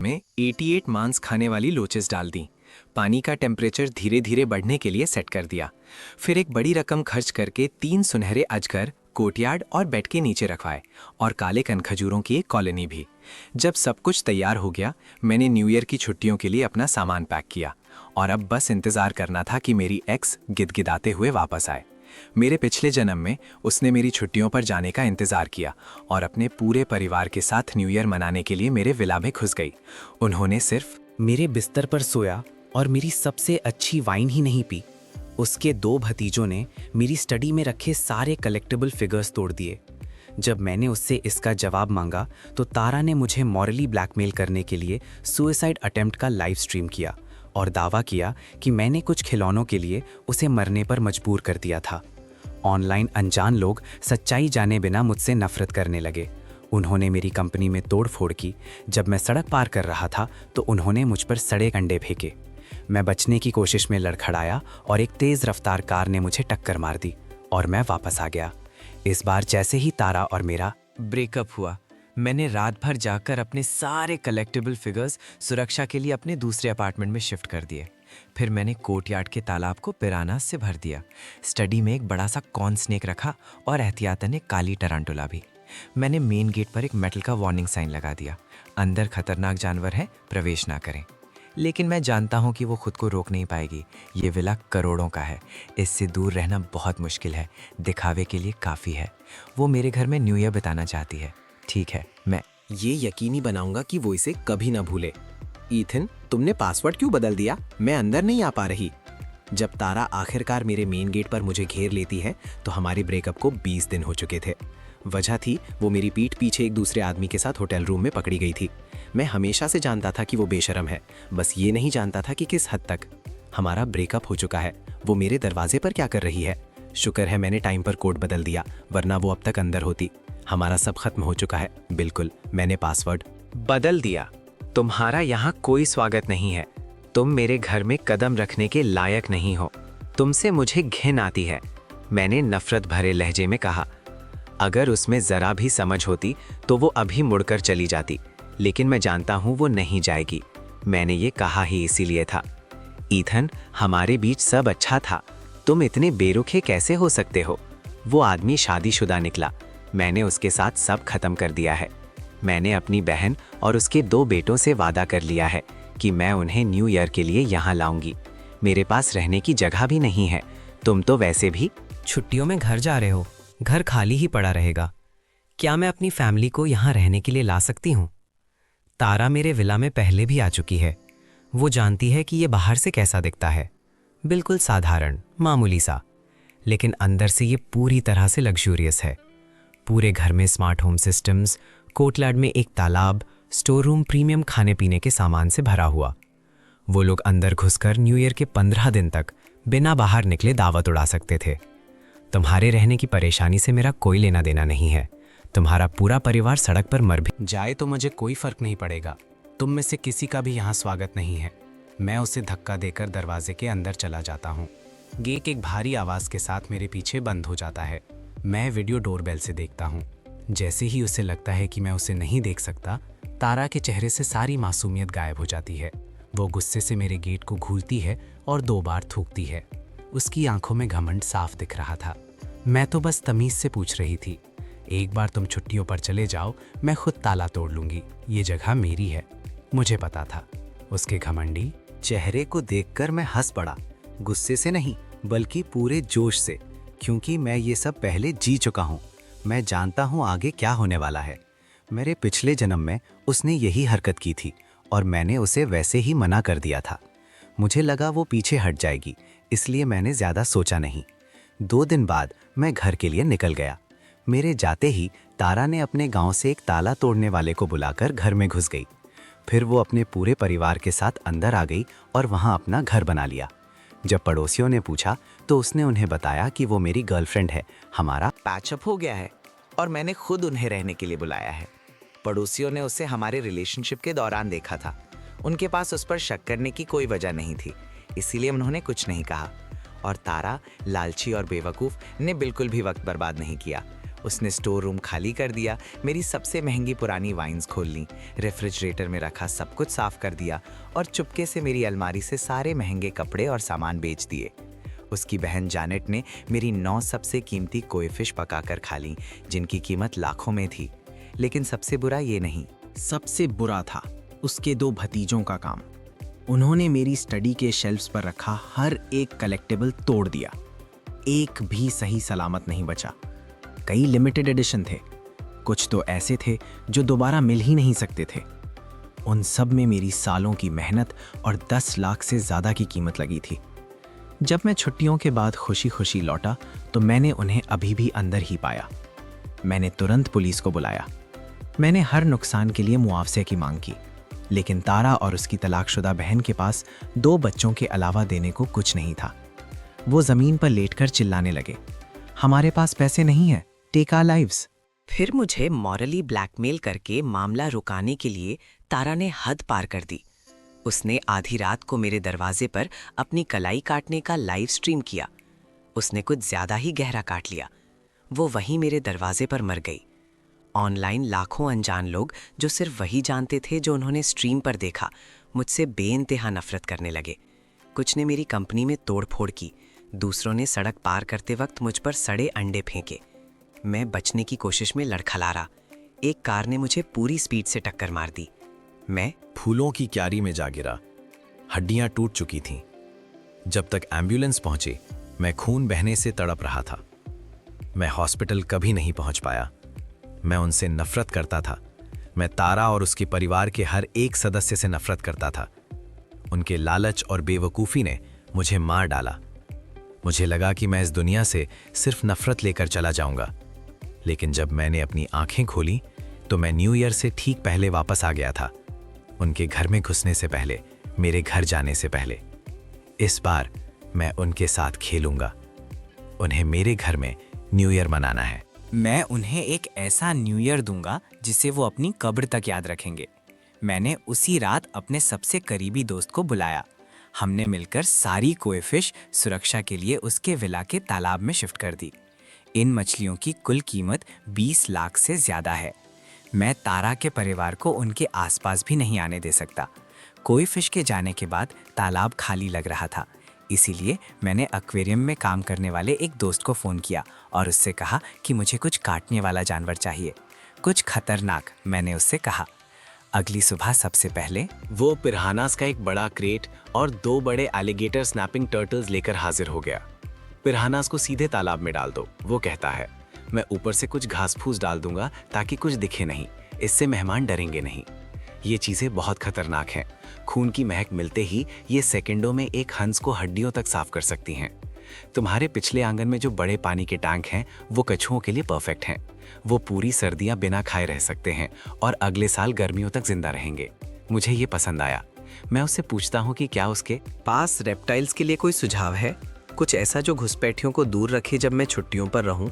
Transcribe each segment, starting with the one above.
में 88 मांस खाने वाली लोचेस डाल दी। पानी का टेम्परेचर धीरे धीरे बढ़ने के लिए सेट कर दिया। फिर एक बड़ी रकम खर्च करके 3 सुनहरे अजगर कोर्टयार्ड और बेड के नीचे रखवाए और काले कनखजूरों की एक कॉलोनी भी। जब सब कुछ तैयार हो गया, मैंने न्यू ईयर की छुट्टियों के लिए अपना सामान पैक किया और अब बस इंतजार करना था कि मेरी एक्स गिदगिदाते हुए वापस आए। मेरे पिछले जन्म में उसने मेरी छुट्टियों पर जाने का इंतजार किया और अपने पूरे परिवार के साथ न्यू ईयर मनाने के लिए मेरे विला में घुस गई। उन्होंने सिर्फ मेरे बिस्तर पर सोया और मेरी सबसे अच्छी वाइन ही नहीं पी, उसके 2 भतीजों ने मेरी स्टडी में रखे सारे कलेक्टिबल फिगर्स तोड़ दिए। जब मैंने उससे इसका जवाब मांगा तो तारा ने मुझे मॉरली ब्लैकमेल करने के लिए सुसाइड अटेम्प्ट का लाइव स्ट्रीम किया और दावा किया कि मैंने कुछ खिलौनों के लिए उसे मरने पर मजबूर कर दिया था। ऑनलाइन अनजान लोग सच्चाई जाने बिना मुझसे नफरत करने लगे। उन्होंने मेरी कंपनी में तोड़फोड़ की। जब मैं सड़क पार कर रहा था तो उन्होंने मुझ पर सड़े अंडे फेंके। मैं बचने की कोशिश में लड़खड़ाया और एक तेज़ रफ्तार कार ने मुझे टक्कर मार दी और मैं वापस आ गया। इस बार जैसे ही तारा और मेरा ब्रेकअप हुआ, मैंने रात भर जाकर अपने सारे कलेक्टिबल फिगर्स सुरक्षा के लिए अपने दूसरे अपार्टमेंट में शिफ्ट कर दिए। फिर मैंने कोर्टयार्ड के तालाब को पिरानास से भर दिया। स्टडी में एक बड़ा सा कॉर्न स्नेक रखा और एहतियातन एक काली टरांटुला भी। मैंने मेन गेट पर एक मेटल का वार्निंग साइन लगा दिया, अंदर खतरनाक जानवर है, प्रवेश ना करें। लेकिन मैं जानता हूँ कि वो खुद को रोक नहीं पाएगी। ये विला करोड़ों का है, इससे दूर रहना बहुत मुश्किल है। दिखावे के लिए काफ़ी है। वो मेरे घर में न्यू ईयर बिताना चाहती है। ठीक है, मैं ये यकीनी बनाऊंगा कि वो इसे कभी ना भूले। ईथन, तुमने पासवर्ड क्यों बदल दिया? मैं अंदर नहीं आ पा रही। जब तारा आखिरकार मेरे मेन गेट पर मुझे घेर लेती है तो हमारे ब्रेकअप को 20 दिन हो चुके थे। वजह थी वो मेरी पीठ पीछे एक दूसरे आदमी के साथ होटल रूम में पकड़ी गई थी। मैं हमेशा से जानता था कि वो बेशर्म है, बस ये नहीं जानता था कि किस हद तक। हमारा ब्रेकअप हो चुका है, वो मेरे दरवाजे पर क्या कर रही है? शुक्र है मैंने टाइम पर कोड बदल दिया, वरना वो अब तक अंदर होती। हमारा सब खत्म हो चुका है। बिल्कुल, मैंने पासवर्ड बदल दिया। तुम्हारा यहाँ कोई स्वागत नहीं है। तुम मेरे घर में कदम रखने के लायक नहीं हो। तुमसे मुझे घिन आती है, मैंने नफरत भरे लहजे में कहा। अगर उसमें जरा भी समझ होती तो वो अभी मुड़कर चली जाती, लेकिन मैं जानता हूँ वो नहीं जाएगी। मैंने ये कहा ही इसीलिए था। ईथन, हमारे बीच सब अच्छा था, तुम इतने बेरुखे कैसे हो सकते हो? वो आदमी शादीशुदा निकला। मैंने उसके साथ सब खत्म कर दिया है। मैंने अपनी बहन और उसके 2 बेटों से वादा कर लिया है कि मैं उन्हें न्यू ईयर के लिए यहाँ लाऊंगी। मेरे पास रहने की जगह भी नहीं है। तुम तो वैसे भी छुट्टियों में घर जा रहे हो, घर खाली ही पड़ा रहेगा। क्या मैं अपनी फैमिली को यहाँ रहने के लिए ला सकती हूँ? तारा मेरे विला में पहले भी आ चुकी है। वो जानती है कि ये बाहर से कैसा दिखता है, बिल्कुल साधारण, मामूली सा, लेकिन अंदर से ये पूरी तरह से लग्जूरियस है। पूरे घर में स्मार्ट होम सिस्टम्स, कोर्टयार्ड में एक तालाब, स्टोर रूम प्रीमियम खाने पीने के सामान से भरा हुआ। वो लोग अंदर घुसकर न्यू ईयर के 15 दिन तक बिना बाहर निकले दावत उड़ा सकते थे। तुम्हारे रहने की परेशानी से मेरा कोई लेना देना नहीं है। तुम्हारा पूरा परिवार सड़क पर मर भी जाए तो मुझे कोई फर्क नहीं पड़ेगा। तुम में से किसी का भी यहाँ स्वागत नहीं है। मैं उसे धक्का देकर दरवाजे के अंदर चला जाता हूँ। गेट एक भारी आवाज के साथ मेरे पीछे बंद हो जाता है। मैं वीडियो डोरबेल से देखता हूँ। जैसे ही उसे लगता है कि मैं उसे नहीं देख सकता, तारा के चेहरे से सारी मासूमियत गायब हो जाती है। वो गुस्से से मेरे गेट को घूरती है और 2 बार थूकती है। उसकी आंखों में घमंड साफ दिख रहा था। मैं तो बस तमीज से पूछ रही थी। एक बार तुम छुट्टियों पर चले जाओ, मैं खुद ताला तोड़ लूंगी। ये जगह मेरी है। मुझे पता था। उसके घमंडी चेहरे को देखकर मैं हंस पड़ा, गुस्से से नहीं बल्कि पूरे जोश से, क्योंकि मैं ये सब पहले जी चुका हूँ। मैं जानता हूँ आगे क्या होने वाला है। मेरे पिछले जन्म में उसने यही हरकत की थी और मैंने उसे वैसे ही मना कर दिया था। मुझे लगा वो पीछे हट जाएगी, इसलिए मैंने ज़्यादा सोचा नहीं। 2 दिन बाद मैं घर के लिए निकल गया। मेरे जाते ही तारा ने अपने गांव से एक ताला तोड़ने वाले को बुलाकर घर में घुस गई। फिर वो अपने पूरे परिवार के साथ अंदर आ गई और वहां अपना घर बना लिया। जब पड़ोसियों ने पूछा तो उसने उन्हें बताया कि वो मेरी गर्लफ्रेंड है। हमारा पैचअप हो गया है और मैंने खुद उन्हें रहने के लिए बुलाया है। पड़ोसियों ने उसे हमारे रिलेशनशिप के दौरान देखा था। उनके पास उस पर शक करने की कोई वजह नहीं थी, इसीलिए उन्होंने कुछ नहीं कहा। और तारा, लालची और बेवकूफ़ ने बिल्कुल भी वक्त बर्बाद नहीं किया। उसने स्टोर रूम खाली कर दिया, मेरी सबसे महंगी पुरानी वाइन्स खोल ली, रेफ्रिजरेटर में रखा सब कुछ साफ कर दिया और चुपके से मेरी अलमारी से सारे महंगे कपड़े और सामान बेच दिए। उसकी बहन जानेट ने मेरी 9 सबसे कीमती कोई फिश पकाकर खा ली, जिनकी कीमत लाखों में थी। लेकिन सबसे बुरा ये नहीं, सबसे बुरा था उसके 2 भतीजों का काम। उन्होंने मेरी स्टडी के शेल्फ्स पर रखा हर एक कलेक्टिबल तोड़ दिया। एक भी सही सलामत नहीं बचा। कई लिमिटेड एडिशन थे, कुछ तो ऐसे थे जो दोबारा मिल ही नहीं सकते थे। उन सब में मेरी सालों की मेहनत और 10 लाख से ज़्यादा की कीमत लगी थी। जब मैं छुट्टियों के बाद खुशी खुशी लौटा तो मैंने उन्हें अभी भी अंदर ही पाया। मैंने तुरंत पुलिस को बुलाया। मैंने हर नुकसान के लिए मुआवजे की मांग की, लेकिन तारा और उसकी तलाकशुदा बहन के पास 2 बच्चों के अलावा देने को कुछ नहीं था। वो ज़मीन पर लेटकर चिल्लाने लगे, हमारे पास पैसे नहीं है, टेक आवर लाइव्स। फिर मुझे मॉरली ब्लैकमेल करके मामला रुकाने के लिए तारा ने हद पार कर दी। उसने आधी रात को मेरे दरवाजे पर अपनी कलाई काटने का लाइव स्ट्रीम किया। उसने कुछ ज्यादा ही गहरा काट लिया। वो वहीं मेरे दरवाजे पर मर गई। ऑनलाइन लाखों अनजान लोग जो सिर्फ वही जानते थे जो उन्होंने स्ट्रीम पर देखा, मुझसे बेइंतहा नफरत करने लगे। कुछ ने मेरी कंपनी में तोड़फोड़ की, दूसरों ने सड़क पार करते वक्त मुझ पर सड़े अंडे फेंके। मैं बचने की कोशिश में लड़खड़ा रहा। एक कार ने मुझे पूरी स्पीड से टक्कर मार दी। मैं फूलों की क्यारी में जा गिरा। हड्डियां टूट चुकी थीं। जब तक एम्बुलेंस पहुंची, मैं खून बहने से तड़प रहा था। मैं हॉस्पिटल कभी नहीं पहुंच पाया। मैं उनसे नफरत करता था। मैं तारा और उसके परिवार के हर एक सदस्य से नफरत करता था। उनके लालच और बेवकूफ़ी ने मुझे मार डाला। मुझे लगा कि मैं इस दुनिया से सिर्फ नफरत लेकर चला जाऊंगा। लेकिन जब मैंने अपनी आंखें खोली तो मैं न्यू ईयर से ठीक पहले वापस आ गया था, उनके घर में घुसने से पहले, मेरे घर जाने से पहले। इस बार मैं उनके साथ खेलूंगा। उन्हें मेरे घर में न्यू ईयर मनाना है। मैं उन्हें एक ऐसा न्यू ईयर दूंगा जिसे वो अपनी कब्र तक याद रखेंगे। मैंने उसी रात अपने सबसे करीबी दोस्त को बुलाया। हमने मिलकर सारी कोई फिश सुरक्षा के लिए उसके विला के तालाब में शिफ्ट कर दी। इन मछलियों की कुल कीमत 20 लाख से ज़्यादा है। मैं तारा के परिवार को उनके आसपास भी नहीं आने दे सकता। कोई फिश के जाने के बाद तालाब खाली लग रहा था, इसीलिए मैंने एक्वेरियम में काम करने वाले एक दोस्त को फ़ोन किया और उससे कहा कि मुझे कुछ काटने वाला जानवर चाहिए, कुछ खतरनाक, मैंने उससे कहा। अगली सुबह सबसे पहले वो पिरानास का एक बड़ा क्रेट और 2 बड़े एलिगेटर स्नैपिंग टर्टल्स लेकर हाजिर हो गया। पिरानास को सीधे तालाब में डाल दो, वो कहता है। मैं ऊपर से कुछ घास फूस डाल दूंगा ताकि कुछ दिखे नहीं, इससे मेहमान डरेंगे नहीं। ये चीज़ें बहुत खतरनाक हैं। खून की महक मिलते ही ये सेकंडों में एक हंस को हड्डियों तक साफ कर सकती हैं। तुम्हारे पिछले आंगन में जो बड़े पानी के टैंक हैं वो कछुओं के लिए परफेक्ट हैं। वो पूरी सर्दियां बिना खाए रह सकते हैं और अगले साल गर्मियों तक जिंदा रहेंगे। मुझे ये पसंद आया। मैं उससे पूछता हूँ कि क्या उसके पास रेप्टाइल्स के लिए कोई सुझाव है, कुछ ऐसा जो घुसपैठियों को दूर रखे जब मैं छुट्टियों पर रहूं।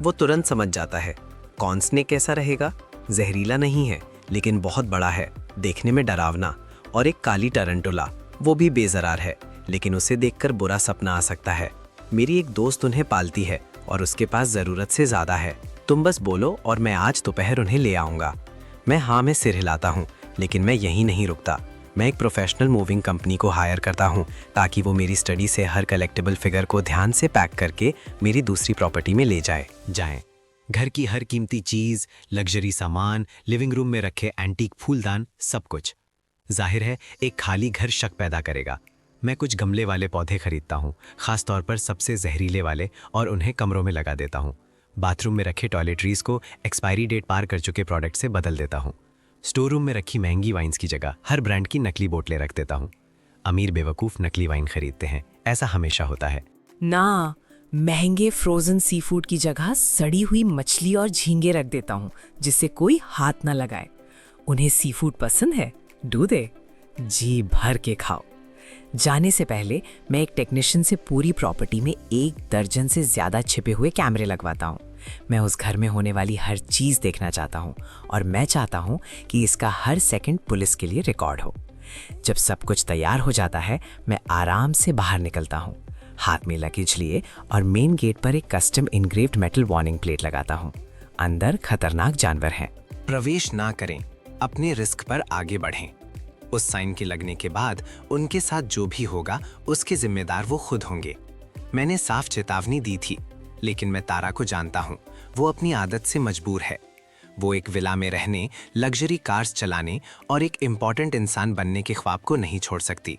वो तुरंत समझ जाता है। कॉर्न स्नेक कैसा रहेगा? जहरीला नहीं है लेकिन बहुत बड़ा है, देखने में डरावना। और एक काली टरंटुला, वो भी बेजरार है लेकिन उसे देखकर बुरा सपना आ सकता है। मेरी एक दोस्त उन्हें पालती है और उसके पास ज़रूरत से ज़्यादा है। तुम बस बोलो और मैं आज दोपहर उन्हें ले आऊँगा। मैं हाँ में सिर हिलाता हूँ, लेकिन मैं यहीं नहीं रुकता। मैं एक प्रोफेशनल मूविंग कंपनी को हायर करता हूँ ताकि वो मेरी स्टडी से हर कलेक्टिबल फिगर को ध्यान से पैक करके मेरी दूसरी प्रॉपर्टी में ले जाएं। घर की हर कीमती चीज़, लग्जरी सामान, लिविंग रूम में रखे एंटीक फूलदान, सब कुछ। जाहिर है एक खाली घर शक पैदा करेगा। मैं कुछ गमले वाले पौधे खरीदता हूँ, खास तौर पर सबसे जहरीले वाले, और उन्हें कमरों में लगा देता हूँ। बाथरूम में रखे टॉयलेटरीज को एक्सपायरी डेट पार कर चुके प्रोडक्ट से बदल देता हूँ। स्टोर रूम में रखी महंगी वाइन्स की जगह हर ब्रांड की नकली बोतलें रख देता हूँ। अमीर बेवकूफ़ नकली वाइन खरीदते हैं, ऐसा हमेशा होता है ना। महंगे फ्रोजन सी फूड की जगह सड़ी हुई मछली और झींगे रख देता हूँ जिससे कोई हाथ ना लगाए। उन्हें सी फूड पसंद है, डू दे, जी भर के खाओ। जाने से पहले मैं एक टेक्नीशियन से पूरी प्रॉपर्टी में 1 दर्जन से ज़्यादा छिपे हुए कैमरे लगवाता हूँ। मैं उस घर में होने वाली हर चीज़ देखना चाहता हूँ और मैं चाहता हूँ कि इसका हर सेकंड पुलिस के लिए रिकॉर्ड हो। जब सब कुछ तैयार हो जाता है, मैं आराम से बाहर निकलता हूँ, हाथ में लगेज लिए और मेन गेट पर एक custom engraved metal warning plate लगाता हूँ। अंदर खतरनाक जानवर हैं। प्रवेश ना करें, अपने रिस्क पर आगे बढ़ें। उस साइन के लगने के बाद उनके साथ जो भी होगा उसके जिम्मेदार वो खुद होंगे। मैंने साफ चेतावनी दी थी, लेकिन मैं तारा को जानता हूँ, वो अपनी आदत से मजबूर है। वो एक विला में रहने, लग्जरी कार्स चलाने और एक इम्पॉर्टेंट इंसान बनने के ख्वाब को नहीं छोड़ सकती।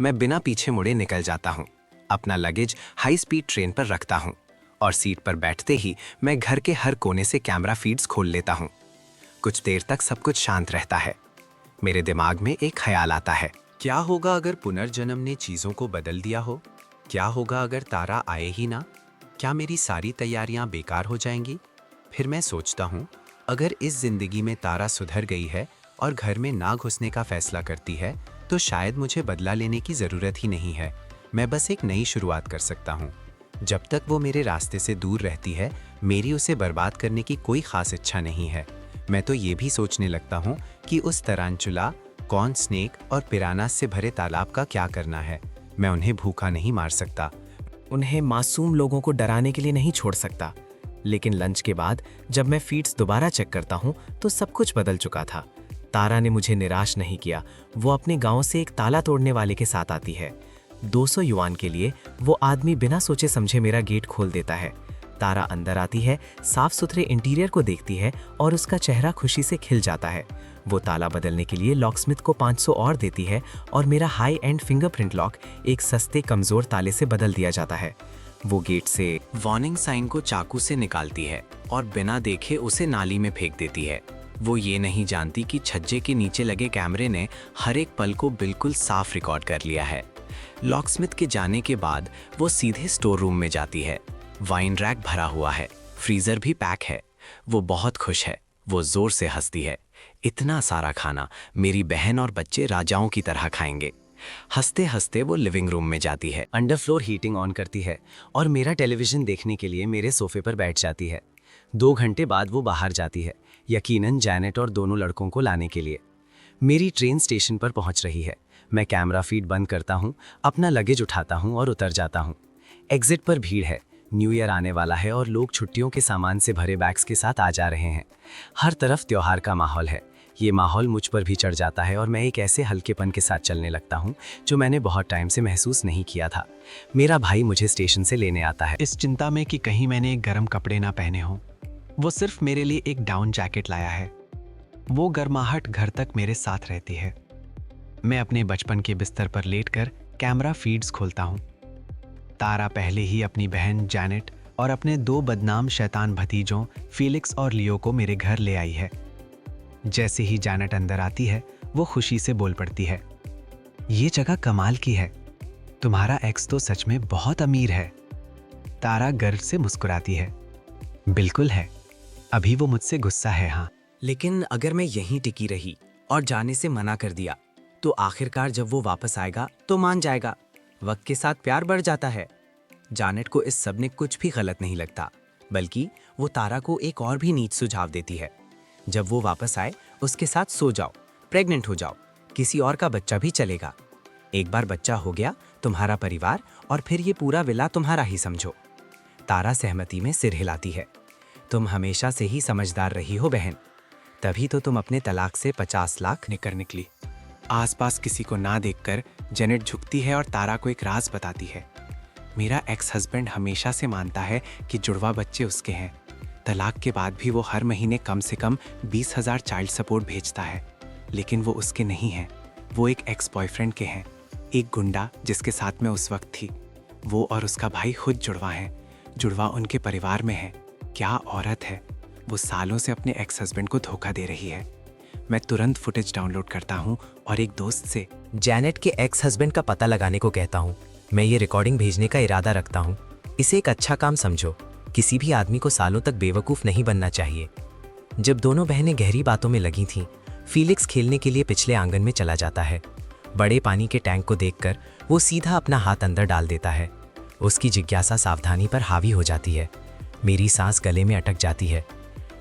मैं बिना पीछे मुड़े निकल जाता हूँ, अपना लगेज हाई स्पीड ट्रेन पर रखता हूँ और सीट पर बैठते ही मैं घर के हर कोने से कैमरा फीड्स खोल लेता हूँ। कुछ देर तक सब कुछ शांत रहता है। मेरे दिमाग में एक ख्याल आता है, क्या होगा अगर पुनर्जन्म ने चीजों को बदल दिया हो? क्या होगा अगर तारा आए ही ना? क्या मेरी सारी तैयारियां बेकार हो जाएंगी? फिर मैं सोचता हूँ, अगर इस जिंदगी में तारा सुधर गई है और घर में ना घुसने का फैसला करती है, तो शायद मुझे बदला लेने की जरूरत ही नहीं है। मैं बस एक नई शुरुआत कर सकता हूँ। जब तक वो मेरे रास्ते से दूर रहती है, मेरी उसे बर्बाद करने की कोई खास इच्छा नहीं है। मैं तो ये भी सोचने लगता हूँ कि उस तारांचुला, कॉर्न स्नेक और पिरानास से भरे तालाब का क्या करना है। मैं उन्हें भूखा नहीं मार सकता, उन्हें मासूम लोगों को डराने के लिए नहीं छोड़ सकता। लेकिन लंच के बाद जब मैं फीड्स दोबारा चेक करता हूँ तो सब कुछ बदल चुका था। तारा ने मुझे निराश नहीं किया। वो अपने गांव से एक ताला तोड़ने वाले के साथ आती है। 200 युआन के लिए वो आदमी बिना सोचे समझे मेरा गेट खोल देता है। तारा अंदर आती है, साफ सुथरे इंटीरियर को देखती है और उसका चेहरा खुशी से खिल जाता है। वो ताला बदलने के लिए लॉकस्मिथ को 500 और देती है और मेरा हाई एंड फिंगरप्रिंट लॉक एक सस्ते कमजोर ताले से बदल दिया जाता है। वो गेट से वार्निंग साइन को चाकू से निकालती है और बिना देखे उसे नाली में फेंक देती है। वो ये नहीं जानती कि छज्जे के नीचे लगे कैमरे ने हर एक पल को बिल्कुल साफ रिकॉर्ड कर लिया है। लॉकस्मिथ के जाने के बाद वो सीधे स्टोर रूम में जाती है। वाइन रैक भरा हुआ है, फ्रीजर भी पैक है। वो बहुत खुश है। वो जोर से हंसती है। इतना सारा खाना मेरी बहन और बच्चे राजाओं की तरह खाएंगे। हंसते हंसते वो लिविंग रूम में जाती है, अंडर फ्लोर हीटिंग ऑन करती है और मेरा टेलीविजन देखने के लिए मेरे सोफे पर बैठ जाती है। 2 घंटे बाद वो बाहर जाती है, यकीनन जैनेट और दोनों लड़कों को लाने के लिए। मेरी ट्रेन स्टेशन पर पहुंच रही है। मैं कैमरा फीड बंद करता हूं, अपना लगेज उठाता हूं और उतर जाता हूं। एग्जिट पर भीड़ है। न्यू ईयर आने वाला है और लोग छुट्टियों के सामान से भरे बैग्स के साथ आ जा रहे हैं। हर तरफ त्योहार का माहौल है। ये माहौल मुझ पर भी चढ़ जाता है और मैं एक ऐसे हल्केपन के साथ चलने लगता हूँ जो मैंने बहुत टाइम से महसूस नहीं किया था। मेरा भाई मुझे स्टेशन से लेने आता है, इस चिंता में कि कहीं मैंने एक गर्म कपड़े ना पहने हों। वो सिर्फ मेरे लिए एक डाउन जैकेट लाया है। वो गर्माहट घर तक मेरे साथ रहती है। मैं अपने बचपन के बिस्तर पर लेटकर कैमरा फीड्स खोलता हूँ। तारा पहले ही अपनी बहन जैनेट और अपने 2 बदनाम शैतान भतीजों फीलिक्स और लियो को मेरे घर ले आई है। जैसे ही जैनेट अंदर आती है, वो खुशी से बोल पड़ती है, ये जगह कमाल की है। तुम्हारा एक्स तो सच में बहुत अमीर है। तारा गर्व से मुस्कुराती है, बिल्कुल है। अभी वो मुझसे गुस्सा है। हाँ, लेकिन अगर मैं यहीं टिकी रही और जाने से मना कर दिया तो आखिरकार जब वो वापस आएगा तो मान जाएगा। वक्त के साथ प्यार बढ़ जाता है। जैनेट को इस सब ने कुछ भी गलत नहीं लगता, बल्कि वो तारा को एक और भी नीच सुझाव देती है। जब वो वापस आए उसके साथ सो जाओ, प्रेग्नेंट हो जाओ, किसी और का बच्चा भी चलेगा। एक बार बच्चा हो गया तुम्हारा परिवार और फिर ये पूरा विला तुम्हारा ही समझो। तारा सहमति में सिर हिलाती है। तुम हमेशा से ही समझदार रही हो बहन, तभी तो तुम अपने तलाक से 50 लाख निकर निकली। आसपास किसी को ना देखकर जैनेट झुकती है और तारा को एक राज बताती है। मेरा एक्स हस्बैंड हमेशा से मानता है कि जुड़वा बच्चे उसके हैं। तलाक के बाद भी वो हर महीने कम से कम 20,000 चाइल्ड सपोर्ट भेजता है, लेकिन वो उसके नहीं हैं। वो एक एक्स बॉयफ्रेंड के हैं, एक गुंडा जिसके साथ में उस वक्त थी। वो और उसका भाई खुद जुड़वा हैं। जुड़वा उनके परिवार में है। क्या औरत है। वो सालों से अपने एक्स हस्बैंड को धोखा दे रही है। मैं तुरंत फुटेज डाउनलोड करता हूँ और एक दोस्त से जैनेट के एक्स हस्बैंड का पता लगाने को कहता हूँ। मैं ये रिकॉर्डिंग भेजने का इरादा रखता हूँ। इसे एक अच्छा काम समझो। किसी भी आदमी को सालों तक बेवकूफ़ नहीं बनना चाहिए। जब दोनों बहनें गहरी बातों में लगी थीं, फीलिक्स खेलने के लिए पिछले आंगन में चला जाता है। बड़े पानी के टैंक को देखकर वो सीधा अपना हाथ अंदर डाल देता है। उसकी जिज्ञासा सावधानी पर हावी हो जाती है। मेरी सांस गले में अटक जाती है।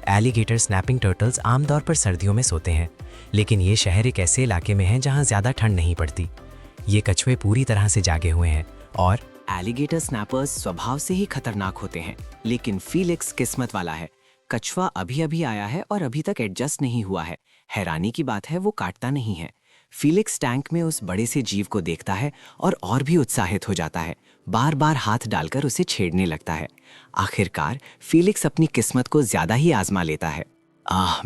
एलिगेटर स्नैपिंग टर्टल्स आमतौर पर सर्दियों में सोते हैं, लेकिन ये शहर एक ऐसे इलाके में है जहाँ ज़्यादा ठंड नहीं पड़ती। ये कछुए पूरी तरह से जागे हुए हैं और एलिगेटर स्नैपर्स स्वभाव से ही खतरनाक होते हैं, लेकिन फीलिक्स किस्मत वाला है। कछुआ अभी अभी आया है और अभी तक एडजस्ट नहीं हुआ है। हैरानी की बात है वो काटता नहीं है। फीलिक्स टैंक में उस बड़े से जीव को देखता है और भी उत्साहित हो जाता है। बार बार हाथ डालकर उसे छेड़ने लगता है। आखिरकार फीलिक्स अपनी किस्मत को ज्यादा ही आजमा लेता है।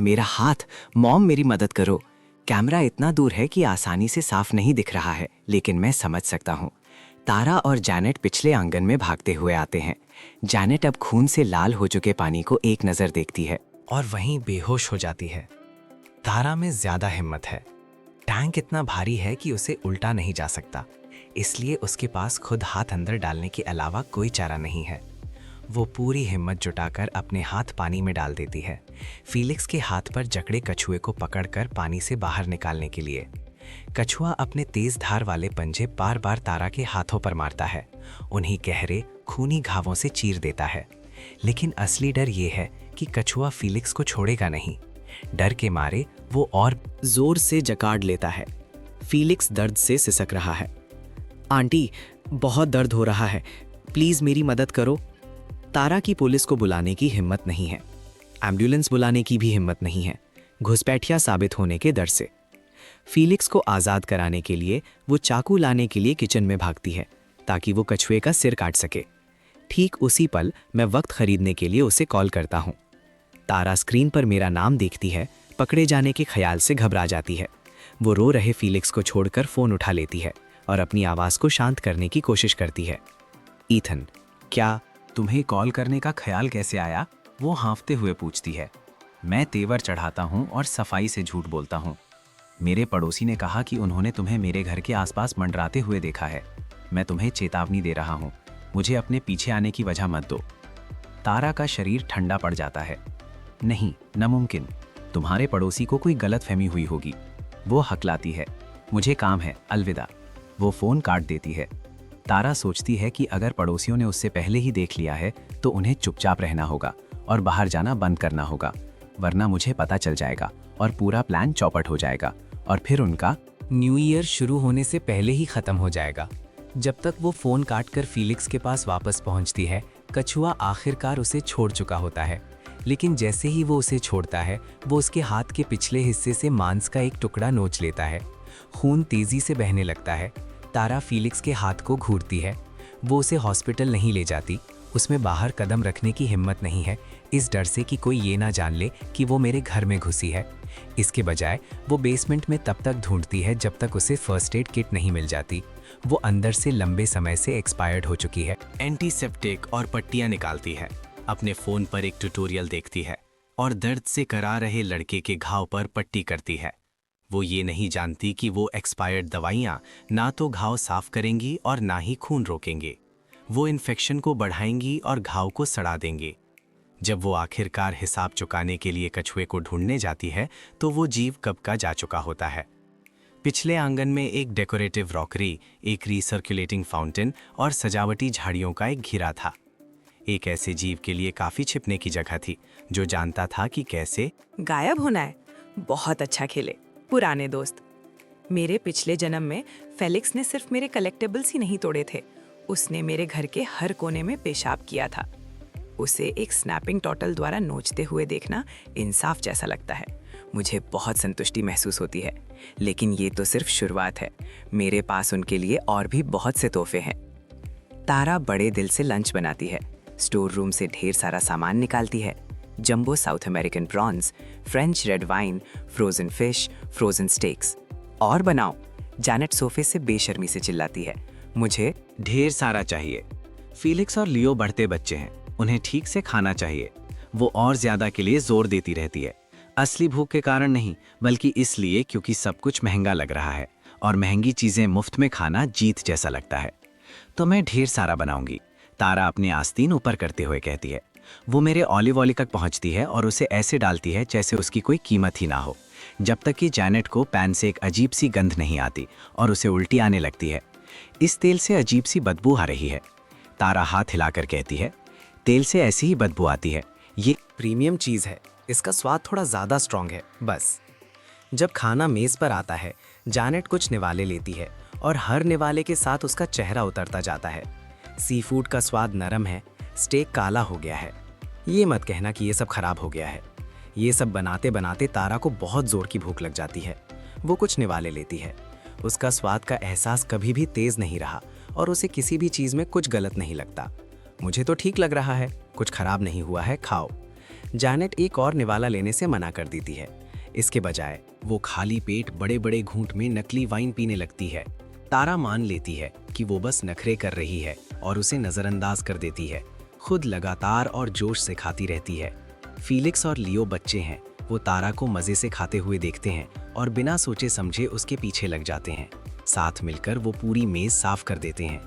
मेरा हाथ! मॉम मेरी मदद करो। कैमरा इतना दूर है कि आसानी से साफ नहीं दिख रहा है, लेकिन मैं समझ सकता हूँ। तारा और जैनेट पिछले आंगन में भागते हुए आते हैं। जैनेट अब खून से लाल हो चुके पानी को एक नज़र देखती है और वहीं बेहोश हो जाती है। तारा में ज्यादा हिम्मत है। टैंक इतना भारी है कि उसे उल्टा नहीं जा सकता, इसलिए उसके पास खुद हाथ अंदर डालने के अलावा कोई चारा नहीं है। वो पूरी हिम्मत जुटाकर अपने हाथ पानी में डाल देती है, फीलिक्स के हाथ पर जकड़े कछुए को पकड़कर पानी से बाहर निकालने के लिए। कछुआ अपने तेज धार वाले पंजे बार बार तारा के हाथों पर मारता है, उन्हीं गहरे खूनी घावों से चीर देता है। लेकिन असली डर ये है कि कछुआ फीलिक्स को छोड़ेगा नहीं। डर के मारे वो और जोर से जकाड़ लेता है। फीलिक्स दर्द से सिसक रहा है। आंटी, बहुत दर्द हो रहा है, प्लीज मेरी मदद करो। तारा की पुलिस को बुलाने की हिम्मत नहीं है, एम्बुलेंस बुलाने की भी हिम्मत नहीं है, घुसपैठिया साबित होने के डर से। फीलिक्स को आज़ाद कराने के लिए वो चाकू लाने के लिए किचन में भागती है ताकि वो कछुए का सिर काट सके। ठीक उसी पल मैं वक्त खरीदने के लिए उसे कॉल करता हूँ। तारा स्क्रीन पर मेरा नाम देखती है, पकड़े जाने के ख्याल से घबरा जाती है। वो रो रहे फीलिक्स को छोड़कर फ़ोन उठा लेती है और अपनी आवाज़ को शांत करने की कोशिश करती है। ईथन, क्या तुम्हें कॉल करने का ख्याल कैसे आया? वो हाँफते हुए पूछती है। मैं तेवर चढ़ाता हूँ और सफाई से झूठ बोलता हूँ। मेरे पड़ोसी ने कहा कि उन्होंने तुम्हें मेरे घर के आसपास मंडराते हुए देखा है। मैं तुम्हें चेतावनी दे रहा हूँ, मुझे अपने पीछे आने की वजह मत दो। तारा का शरीर ठंडा पड़ जाता है। नहीं, नामुमकिन, तुम्हारे पड़ोसी को कोई गलतफहमी हुई होगी। वो हकलाती है। मुझे काम है, अलविदा। वो फ़ोन काट देती है। तारा सोचती है कि अगर पड़ोसियों ने उससे पहले ही देख लिया है तो उन्हें चुपचाप रहना होगा और बाहर जाना बंद करना होगा, वरना मुझे पता चल जाएगा और पूरा प्लान चौपट हो जाएगा और फिर उनका न्यू ईयर शुरू होने से पहले ही खत्म हो जाएगा। जब तक वो फ़ोन काटकर फीलिक्स के पास वापस पहुंचती है, कछुआ आखिरकार उसे छोड़ चुका होता है। लेकिन जैसे ही वो उसे छोड़ता है, वो उसके हाथ के पिछले हिस्से से मांस का एक टुकड़ा नोच लेता है। खून तेजी से बहने लगता है। तारा फीलिक्स के हाथ को घूरती है। वो उसे हॉस्पिटल नहीं ले जाती, उसमें बाहर कदम रखने की हिम्मत नहीं है, इस डर से कि कोई ये ना जान ले कि वो मेरे घर में घुसी है। इसके बजाय वो बेसमेंट में तब तक ढूंढती है जब तक उसे फर्स्ट एड किट नहीं मिल जाती। वो अंदर से लंबे समय से एक्सपायर्ड हो चुकी है। एंटीसेप्टिक और पट्टियां निकालती है, अपने फ़ोन पर एक ट्यूटोरियल देखती है और दर्द से करा रहे लड़के के घाव पर पट्टी करती है। वो ये नहीं जानती कि वो एक्सपायर्ड दवाइयाँ ना तो घाव साफ करेंगी और ना ही खून रोकेंगे। वो इन्फेक्शन को बढ़ाएंगी और घाव को सड़ा देंगे। जब वो आखिरकार हिसाब चुकाने के लिए कछुए को ढूंढने जाती है तो वो जीव कब का जा चुका होता है। पिछले आंगन में एक डेकोरेटिव रॉकरी, एक रीसर्कुलेटिंग फाउंटेन और सजावटी झाड़ियों का एक घेरा था। एक ऐसे जीव के लिए काफ़ी छिपने की जगह थी जो जानता था कि कैसे गायब होना है। बहुत अच्छा खेले पुराने दोस्त। मेरे पिछले जन्म में फेलिक्स ने सिर्फ मेरे कलेक्टेबल्स ही नहीं तोड़े थे, उसने मेरे घर के हर कोने में पेशाब किया था। उसे एक स्नैपिंग टॉटल द्वारा नोचते हुए देखना इंसाफ जैसा लगता है। मुझे बहुत संतुष्टि महसूस होती है। लेकिन ये तो सिर्फ शुरुआत है, मेरे पास उनके लिए और भी बहुत से तोहफे हैं। तारा बड़े दिल से लंच बनाती है, स्टोर रूम से ढेर सारा सामान निकालती है। Jumbo south American prawns, French red wine, frozen fish, frozen stakes. और बनाओ। जैनेट सोफे से बेशर्मी से चिल्लाती है। मुझे ढेर सारा चाहिए। फीलिक्स और लियो बढ़ते बच्चे हैं, उन्हें ठीक से खाना चाहिए। वो और ज्यादा के लिए जोर देती रहती है, असली भूख के कारण नहीं बल्कि इसलिए क्योंकि सब कुछ महंगा लग रहा है और महंगी चीजें मुफ्त में खाना जीत जैसा लगता है। तो मैं ढेर सारा बनाऊंगी, तारा अपने आस्तीन ऊपर करते हुए कहती है। वो मेरे ऑलिव ऑयल तक पहुंचती है और उसे ऐसे डालती है जैसे उसकी कोई कीमत ही ना हो, जब तक कि जैनेट को पैन से एक अजीब सी गंध नहीं आती और उसे उल्टी आने लगती है। इस तेल से अजीब सी बदबू आ रही है। तारा हाथ हिलाकर कहती है, तेल से ऐसी ही बदबू आती है। ये प्रीमियम चीज़ है, इसका स्वाद थोड़ा ज़्यादा स्ट्रॉन्ग है बस। जब खाना मेज़ पर आता है, जैनेट कुछ निवाले लेती है और हर निवाले के साथ उसका चेहरा उतरता जाता है। सी फूड का स्वाद नरम है, स्टेक काला हो गया है। ये मत कहना कि ये सब खराब हो गया है। ये सब बनाते बनाते तारा को बहुत जोर की भूख लग जाती है। वो कुछ निवाले लेती है। उसका स्वाद का एहसास कभी भी तेज नहीं रहा और उसे किसी भी चीज़ में कुछ गलत नहीं लगता। मुझे तो ठीक लग रहा है, कुछ खराब नहीं हुआ है, खाओ। जानेट एक और निवाला लेने से मना कर देती है। इसके बजाय वो खाली पेट बड़े बड़े घूंट में नकली वाइन पीने लगती है। तारा मान लेती है कि वो बस नखरे कर रही है और उसे नज़रअंदाज कर देती है। खुद लगातार और जोश से खाती रहती है। फीलिक्स और लियो बच्चे हैं, वो तारा को मज़े से खाते हुए देखते हैं और बिना सोचे समझे उसके पीछे लग जाते हैं। साथ मिलकर वो पूरी मेज़ साफ कर देते हैं।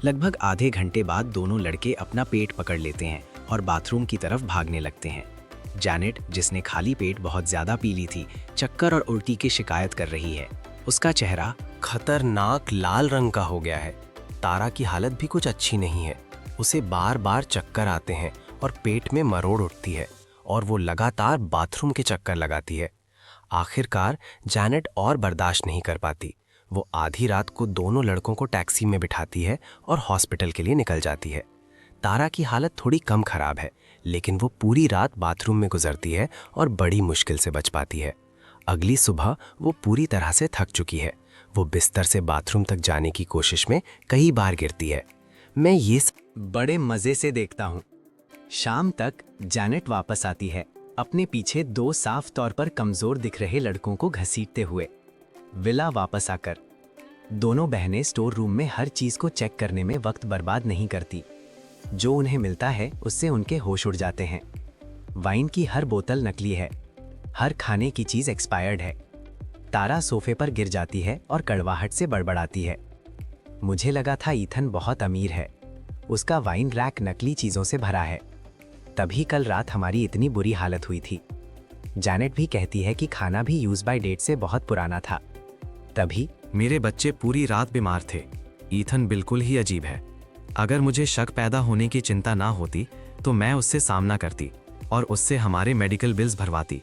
लगभग आधे घंटे बाद दोनों लड़के अपना पेट पकड़ लेते हैं और बाथरूम की तरफ भागने लगते हैं। जानेट, जिसने खाली पेट बहुत ज़्यादा पी ली थी, चक्कर और उल्टी की शिकायत कर रही है। उसका चेहरा खतरनाक लाल रंग का हो गया है। तारा की हालत भी कुछ अच्छी नहीं है। उसे बार बार चक्कर आते हैं और पेट में मरोड़ उठती है और वो लगातार बाथरूम के चक्कर लगाती है। आखिरकार जानेट और बर्दाश्त नहीं कर पाती। वो आधी रात को दोनों लड़कों को टैक्सी में बिठाती है और हॉस्पिटल के लिए निकल जाती है। तारा की हालत थोड़ी कम खराब है, लेकिन वो पूरी रात बाथरूम में गुजरती है और बड़ी मुश्किल से बच पाती है। अगली सुबह वो पूरी तरह से थक चुकी है। वो बिस्तर से बाथरूम तक जाने की कोशिश में कई बार गिरती है। मैं ये बड़े मज़े से देखता हूँ। शाम तक जानेट वापस आती है, अपने पीछे दो साफ तौर पर कमज़ोर दिख रहे लड़कों को घसीटते हुए। विला वापस आकर दोनों बहनें स्टोर रूम में हर चीज़ को चेक करने में वक्त बर्बाद नहीं करती। जो उन्हें मिलता है उससे उनके होश उड़ जाते हैं। वाइन की हर बोतल नकली है, हर खाने की चीज़ एक्सपायर्ड है। तारा सोफे पर गिर जाती है और कड़वाहट से बड़बड़ाती है। मुझे लगा था ईथन बहुत अमीर है, उसका वाइन रैक नकली चीज़ों से भरा है, तभी कल रात हमारी इतनी बुरी हालत हुई थी। जानेट भी कहती है कि खाना भी यूज बाय डेट से बहुत पुराना था। तभी मेरे बच्चे पूरी रात बीमार थे। ईथन बिल्कुल ही अजीब है। अगर मुझे शक पैदा होने की चिंता ना होती तो मैं उससे सामना करती और उससे हमारे मेडिकल बिल्स भरवाती।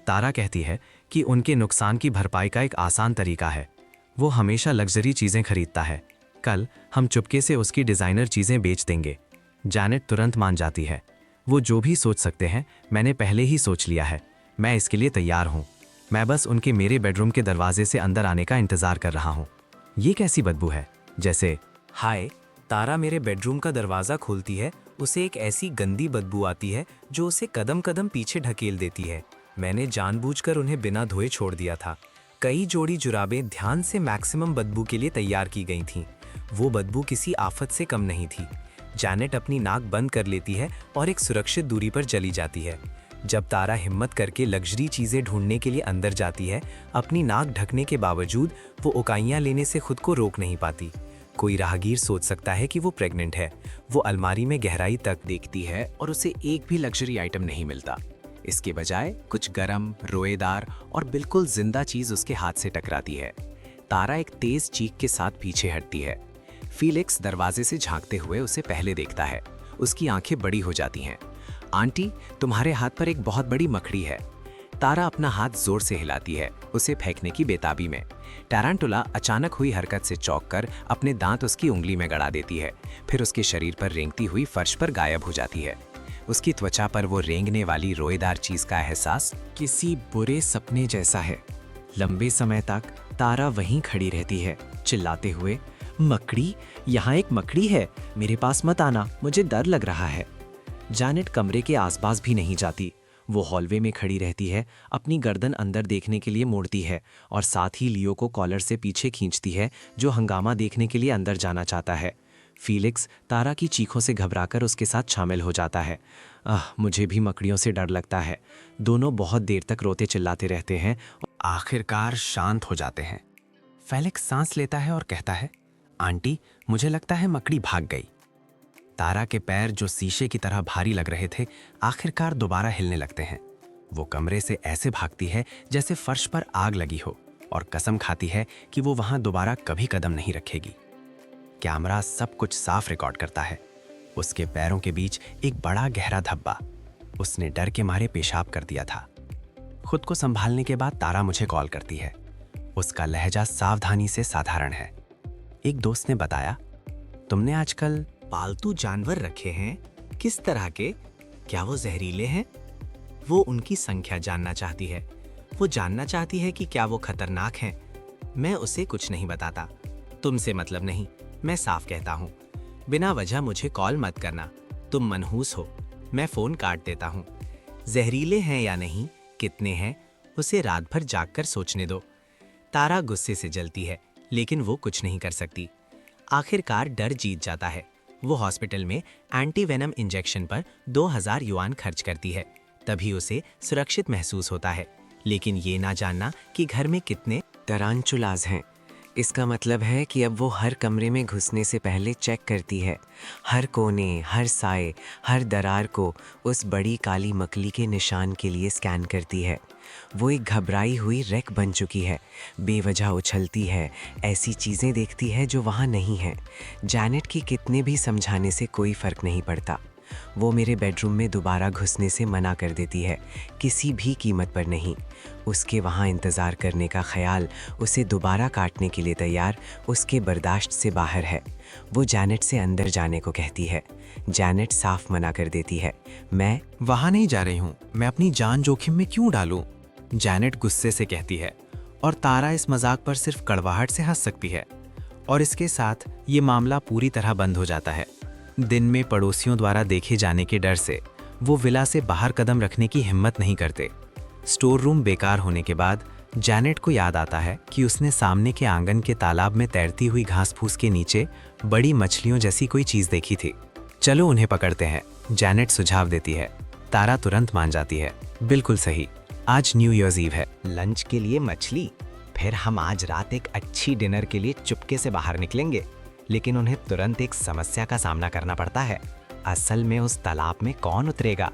तारा कहती है कि उनके नुकसान की भरपाई का एक आसान तरीका है। वो हमेशा लग्जरी चीज़ें खरीदता है। कल हम चुपके से उसकी डिज़ाइनर चीज़ें बेच देंगे। जानेट तुरंत मान जाती है। वो जो भी सोच सकते हैं मैंने पहले ही सोच लिया है। मैं इसके लिए तैयार हूँ। मैं बस उनके मेरे बेडरूम के दरवाजे से अंदर आने का इंतज़ार कर रहा हूँ। ये कैसी बदबू है? जैसे हाय। तारा मेरे बेडरूम का दरवाज़ा खोलती है। उसे एक ऐसी गंदी बदबू आती है जो उसे कदम कदम पीछे ढकेल देती है। मैंने जानबूझकर उन्हें बिना धोए छोड़ दिया था। कई जोड़ी जुराबें ध्यान से मैक्सिमम बदबू के लिए तैयार की गई थीं। वो बदबू किसी आफत से कम नहीं थी। जानेट अपनी नाक बंद कर लेती है और एक सुरक्षित दूरी पर चली जाती है। जब तारा हिम्मत करके लग्जरी चीज़ें ढूंढने के लिए अंदर जाती है, अपनी नाक ढकने के बावजूद वो उकाइयाँ लेने से खुद को रोक नहीं पाती। कोई राहगीर सोच सकता है कि वो प्रेग्नेंट है। वो अलमारी में गहराई तक देखती है और उसे एक भी लग्जरी आइटम नहीं मिलता। इसके बजाय कुछ गरम, रोएदार और बिल्कुल जिंदा चीज उसके हाथ से टकराती है। तारा एक तेज चीख के साथ पीछे हटती है। फीलिक्स दरवाजे से झांकते हुए उसे पहले देखता है। उसकी आंखें बड़ी हो जाती हैं। आंटी, तुम्हारे हाथ पर एक बहुत बड़ी मकड़ी है। तारा अपना हाथ जोर से हिलाती है, उसे फेंकने की बेताबी में। टैरांटुला अचानक हुई हरकत से चौंक कर अपने दांत उसकी उंगली में गड़ा देती है, फिर उसके शरीर पर रेंगती हुई फर्श पर गायब हो जाती है। उसकी त्वचा पर वो रेंगने वाली रोएदार चीज का एहसास किसी बुरे सपने जैसा है। लंबे समय तक तारा वहीं खड़ी रहती है, चिल्लाते हुए, मकड़ी, यहाँ एक मकड़ी है, मेरे पास मत आना, मुझे डर लग रहा है। जानेट कमरे के आसपास भी नहीं जाती। वो हॉलवे में खड़ी रहती है, अपनी गर्दन अंदर देखने के लिए मोड़ती है और साथ ही लियो को कॉलर से पीछे खींचती है, जो हंगामा देखने के लिए अंदर जाना चाहता है। फीलिक्स तारा की चीखों से घबराकर उसके साथ शामिल हो जाता है। मुझे भी मकड़ियों से डर लगता है। दोनों बहुत देर तक रोते चिल्लाते रहते हैं और आखिरकार शांत हो जाते हैं। फेलिक्स सांस लेता है और कहता है, आंटी, मुझे लगता है मकड़ी भाग गई। तारा के पैर जो शीशे की तरह भारी लग रहे थे, आखिरकार दोबारा हिलने लगते हैं। वो कमरे से ऐसे भागती है जैसे फर्श पर आग लगी हो और कसम खाती है कि वो वहां दोबारा कभी कदम नहीं रखेगी। कैमरा सब कुछ साफ रिकॉर्ड करता है। उसके पैरों के बीच एक बड़ा गहरा धब्बा। उसने डर के मारे पेशाब कर दिया था। खुद को संभालने के बाद तारा मुझे कॉल करती है। उसका लहजा सावधानी से साधारण है। एक दोस्त ने बताया, तुमने आजकल पालतू जानवर रखे हैं? किस तरह के? क्या वो जहरीले हैं? वो उनकी संख्या जानना चाहती है। वो जानना चाहती है कि क्या वो खतरनाक हैं। मैं उसे कुछ नहीं बताता। तुमसे मतलब नहीं, मैं साफ कहता हूँ। बिना वजह मुझे कॉल मत करना। तुम मनहूस हो। मैं फोन काट देता हूँ। जहरीले हैं या नहीं, कितने हैं, उसे रात भर जागकर सोचने दो। तारा गुस्से से जलती है, लेकिन वो कुछ नहीं कर सकती। आखिरकार डर जीत जाता है। वो हॉस्पिटल में एंटीवेनम इंजेक्शन पर 2000 युआन खर्च करती है। तभी उसे सुरक्षित महसूस होता है, लेकिन ये ना जानना कि घर में कितने टरांचुलाज हैं। इसका मतलब है कि अब वो हर कमरे में घुसने से पहले चेक करती है, हर कोने, हर साए, हर दरार को उस बड़ी काली मकली के निशान के लिए स्कैन करती है। वो एक घबराई हुई रेक बन चुकी है, बेवजह उछलती है, ऐसी चीज़ें देखती है जो वहाँ नहीं हैं। जैनेट की कितने भी समझाने से कोई फ़र्क नहीं पड़ता। वो मेरे बेडरूम में दोबारा घुसने से मना कर देती है, किसी भी कीमत पर नहीं। उसके वहाँ इंतज़ार करने का ख्याल, उसे दोबारा काटने के लिए तैयार, उसके बर्दाश्त से बाहर है। वो जैनेट से अंदर जाने को कहती है। जैनेट साफ मना कर देती है। मैं वहां नहीं जा रही हूँ, मैं अपनी जान जोखिम में क्यों डालूं? जैनेट गुस्से से कहती है, और तारा इस मजाक पर सिर्फ कड़वाहट से हंस सकती है। और इसके साथ ये मामला पूरी तरह बंद हो जाता है। दिन में पड़ोसियों द्वारा देखे जाने के डर से वो विला से बाहर कदम रखने की हिम्मत नहीं करते। स्टोर रूम बेकार होने के बाद जैनेट को याद आता है कि उसने सामने के आंगन के तालाब में तैरती हुई घास फूस के नीचे बड़ी मछलियों जैसी कोई चीज देखी थी। चलो उन्हें पकड़ते हैं, जैनेट सुझाव देती है। तारा तुरंत मान जाती है। बिल्कुल सही, आज न्यू ईयर्स ईव है। लंच के लिए मछली? फिर हम आज रात एक अच्छी डिनर के लिए चुपके से बाहर निकलेंगे। लेकिन उन्हें तुरंत एक समस्या का सामना करना पड़ता है। असल में उस तालाब में कौन उतरेगा?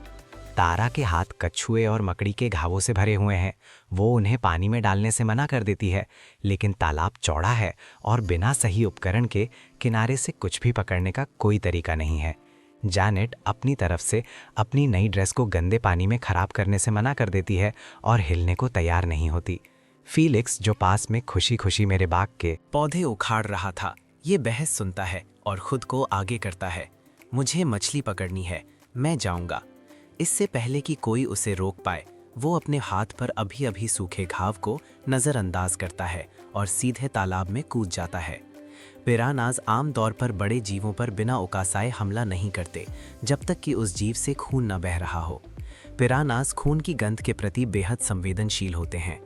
तारा के हाथ कछुए और मकड़ी के घावों से भरे हुए हैं। वो उन्हें पानी में डालने से मना कर देती है, लेकिन तालाब चौड़ा है और बिना सही उपकरण के किनारे से कुछ भी पकड़ने का कोई तरीका नहीं है। जैनेट अपनी तरफ से अपनी नई ड्रेस को गंदे पानी में खराब करने से मना कर देती है और हिलने को तैयार नहीं होती। फीलिक्स, जो पास में खुशी खुशी मेरे बाग के पौधे उखाड़ रहा था, ये बहस सुनता है और खुद को आगे करता है। मुझे मछली पकड़नी है, मैं जाऊंगा। इससे पहले कि कोई उसे रोक पाए, वो अपने हाथ पर अभी अभी सूखे घाव को नज़रअंदाज करता है और सीधे तालाब में कूद जाता है। पिरानाज आमतौर पर बड़े जीवों पर बिना उकासाए हमला नहीं करते जब तक कि उस जीव से खून न बह रहा हो। पिरानाज खून की गंध के प्रति बेहद संवेदनशील होते हैं।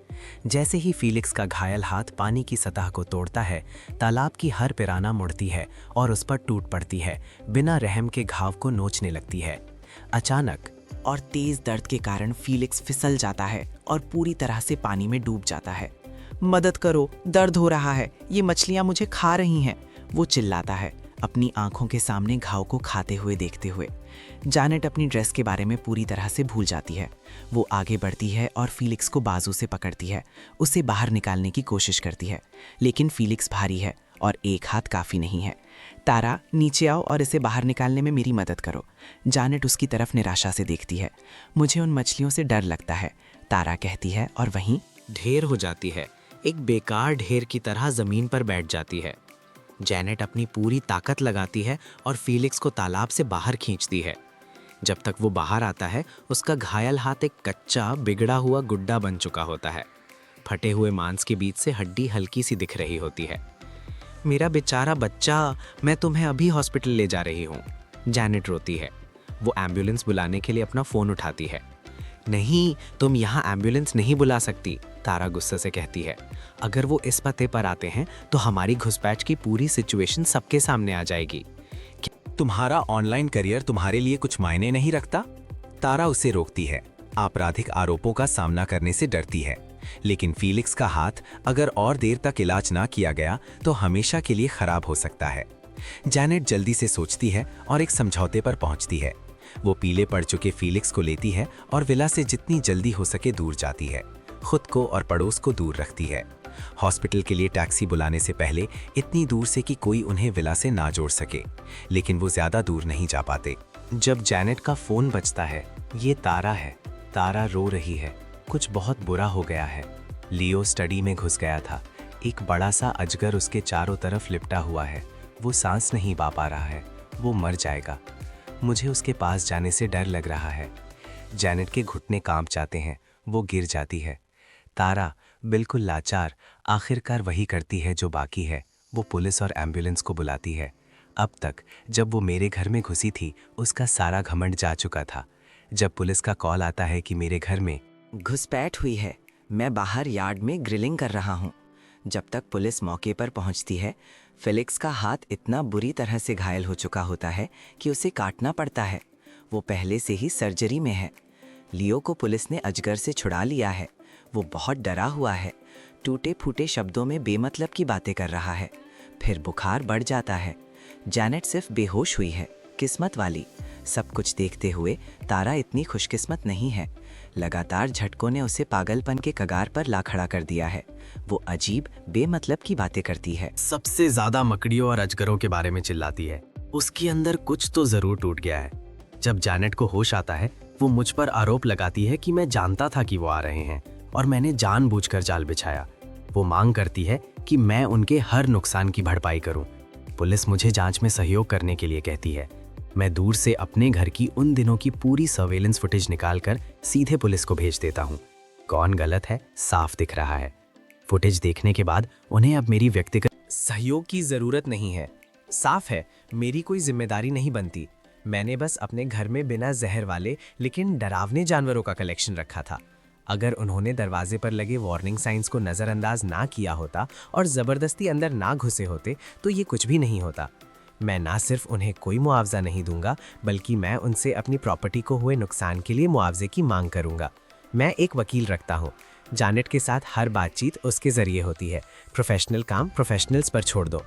जैसे ही फीलिक्स का घायल हाथ पानी की सतह को तोड़ता है, तालाब की हर पिराना मुड़ती है और उस पर टूट पड़ती है, बिना रहम के घाव को नोचने लगती है। अचानक और तेज दर्द के कारण फीलिक्स फिसल जाता है और पूरी तरह से पानी में डूब जाता है। मदद करो, दर्द हो रहा है, ये मछलियां मुझे खा रही हैं, वो चिल्लाता है, अपनी आंखों के सामने घाव को खाते हुए देखते हुए। जैनेट अपनी ड्रेस के बारे में पूरी तरह से भूल जाती है। वो आगे बढ़ती है और फीलिक्स को बाजू से पकड़ती है, उसे बाहर निकालने की कोशिश करती है, लेकिन फीलिक्स भारी है और एक हाथ काफ़ी नहीं है। तारा, नीचे आओ और इसे बाहर निकालने में मेरी मदद करो। जैनेट उसकी तरफ निराशा से देखती है। मुझे उन मछलियों से डर लगता है, तारा कहती है, और वहीं ढेर हो जाती है, एक बेकार ढेर की तरह जमीन पर बैठ जाती है। जैनेट अपनी पूरी ताकत लगाती है और फीलिक्स को तालाब से बाहर खींचती है। जब तक वो बाहर आता है, उसका घायल हाथ एक कच्चा बिगड़ा हुआ गुड्डा बन चुका होता है। फटे हुए मांस के बीच से हड्डी हल्की सी दिख रही होती है। मेरा बेचारा बच्चा, मैं तुम्हें अभी हॉस्पिटल ले जा रही हूँ। जैनेट रोती है। वो एम्बुलेंस बुलाने के लिए अपना फ़ोन उठाती है। नहीं, तुम यहाँ एम्बुलेंस नहीं बुला सकती, तारा गुस्से से कहती है। अगर वो इस पते पर आते हैं तो हमारी घुसपैठ की पूरी सिचुएशन सबके सामने आ जाएगी। तुम्हारा ऑनलाइन करियर तुम्हारे लिए कुछ मायने नहीं रखता? तारा उसे रोकती है। आपराधिक आरोपों का सामना करने से डरती है, लेकिन फीलिक्स का हाथ अगर और देर तक इलाज ना किया गया तो हमेशा के लिए खराब हो सकता है। जैनेट जल्दी से सोचती है और एक समझौते पर पहुंचती है। वो पीले पड़ चुके फीलिक्स को लेती है और विला से जितनी जल्दी हो सके दूर जाती है। खुद को और पड़ोस को दूर रखती है। हॉस्पिटल के लिए टैक्सी बुलाने से पहले इतनी दूर से कि कोई उन्हें विला से ना जोड़ सके, लेकिन वो ज्यादा दूर नहीं जा पाते। जब जैनेट का फोन बजता है, ये तारा है। तारा रो रही है, कुछ बहुत बुरा हो गया है। लियो स्टडी में घुस गया था। एक बड़ा सा अजगर उसके चारों तरफ लिपटा हुआ है। वो सांस नहीं पा रहा है, वो मर जाएगा। मुझे उसके पास जाने से डर लग रहा है। जैनेट के घुटने कांप जाते हैं, वो गिर जाती है। तारा बिल्कुल लाचार आखिरकार वही करती है जो बाकी है, वो पुलिस और एम्बुलेंस को बुलाती है। अब तक जब वो मेरे घर में घुसी थी उसका सारा घमंड जा चुका था। जब पुलिस का कॉल आता है कि मेरे घर में घुसपैठ हुई है, मैं बाहर यार्ड में ग्रिलिंग कर रहा हूँ। जब तक पुलिस मौके पर पहुँचती है, फेलिक्स का हाथ इतना बुरी तरह से घायल हो चुका होता है कि उसे काटना पड़ता है। वो पहले से ही सर्जरी में है। लियो को पुलिस ने अजगर से छुड़ा लिया है। वो बहुत डरा हुआ है, टूटे फूटे शब्दों में बेमतलब की बातें कर रहा है। फिर बुखार बढ़ जाता है। जैनेट सिर्फ बेहोश हुई है। किस्मत वाली। सब कुछ देखते हुए तारा इतनी खुशकिस्मत नहीं है। लगातार झटकों ने उसे पागलपन के कगार पर ला खड़ा कर दिया है। वो अजीब बेमतलब की बातें करती है। सबसे ज्यादा मकड़ियों और अजगरों के बारे में चिल्लाती है। उसके अंदर कुछ तो जरूर टूट गया है। जब जैनेट को होश आता है, वो मुझ पर आरोप लगाती है कि मैं जानता था कि वो आ रहे हैं और मैंने जानबूझकर जाल बिछाया। वो मांग करती है कि मैं उनके हर नुकसान की भरपाई करूं। पुलिस मुझे जांच में सहयोग करने के लिए कहती है। मैं दूर से अपने घर की उन दिनों की पूरी सर्वेलेंस फुटेज निकालकर सीधे पुलिस को भेज देता हूं। कौन गलत है साफ दिख रहा है। फुटेज देखने के बाद उन्हें अब मेरी व्यक्तिगत सहयोग की जरूरत नहीं है। साफ है मेरी कोई जिम्मेदारी नहीं बनती। मैंने बस अपने घर में बिना जहर वाले लेकिन डरावने जानवरों का कलेक्शन रखा था। अगर उन्होंने दरवाजे पर लगे वार्निंग साइंस को नज़रअंदाज ना किया होता और ज़बरदस्ती अंदर ना घुसे होते तो ये कुछ भी नहीं होता। मैं ना सिर्फ उन्हें कोई मुआवजा नहीं दूंगा, बल्कि मैं उनसे अपनी प्रॉपर्टी को हुए नुकसान के लिए मुआवजे की मांग करूंगा। मैं एक वकील रखता हूँ। जैनेट के साथ हर बातचीत उसके जरिए होती है। प्रोफेशनल काम प्रोफेशनल्स पर छोड़ दो।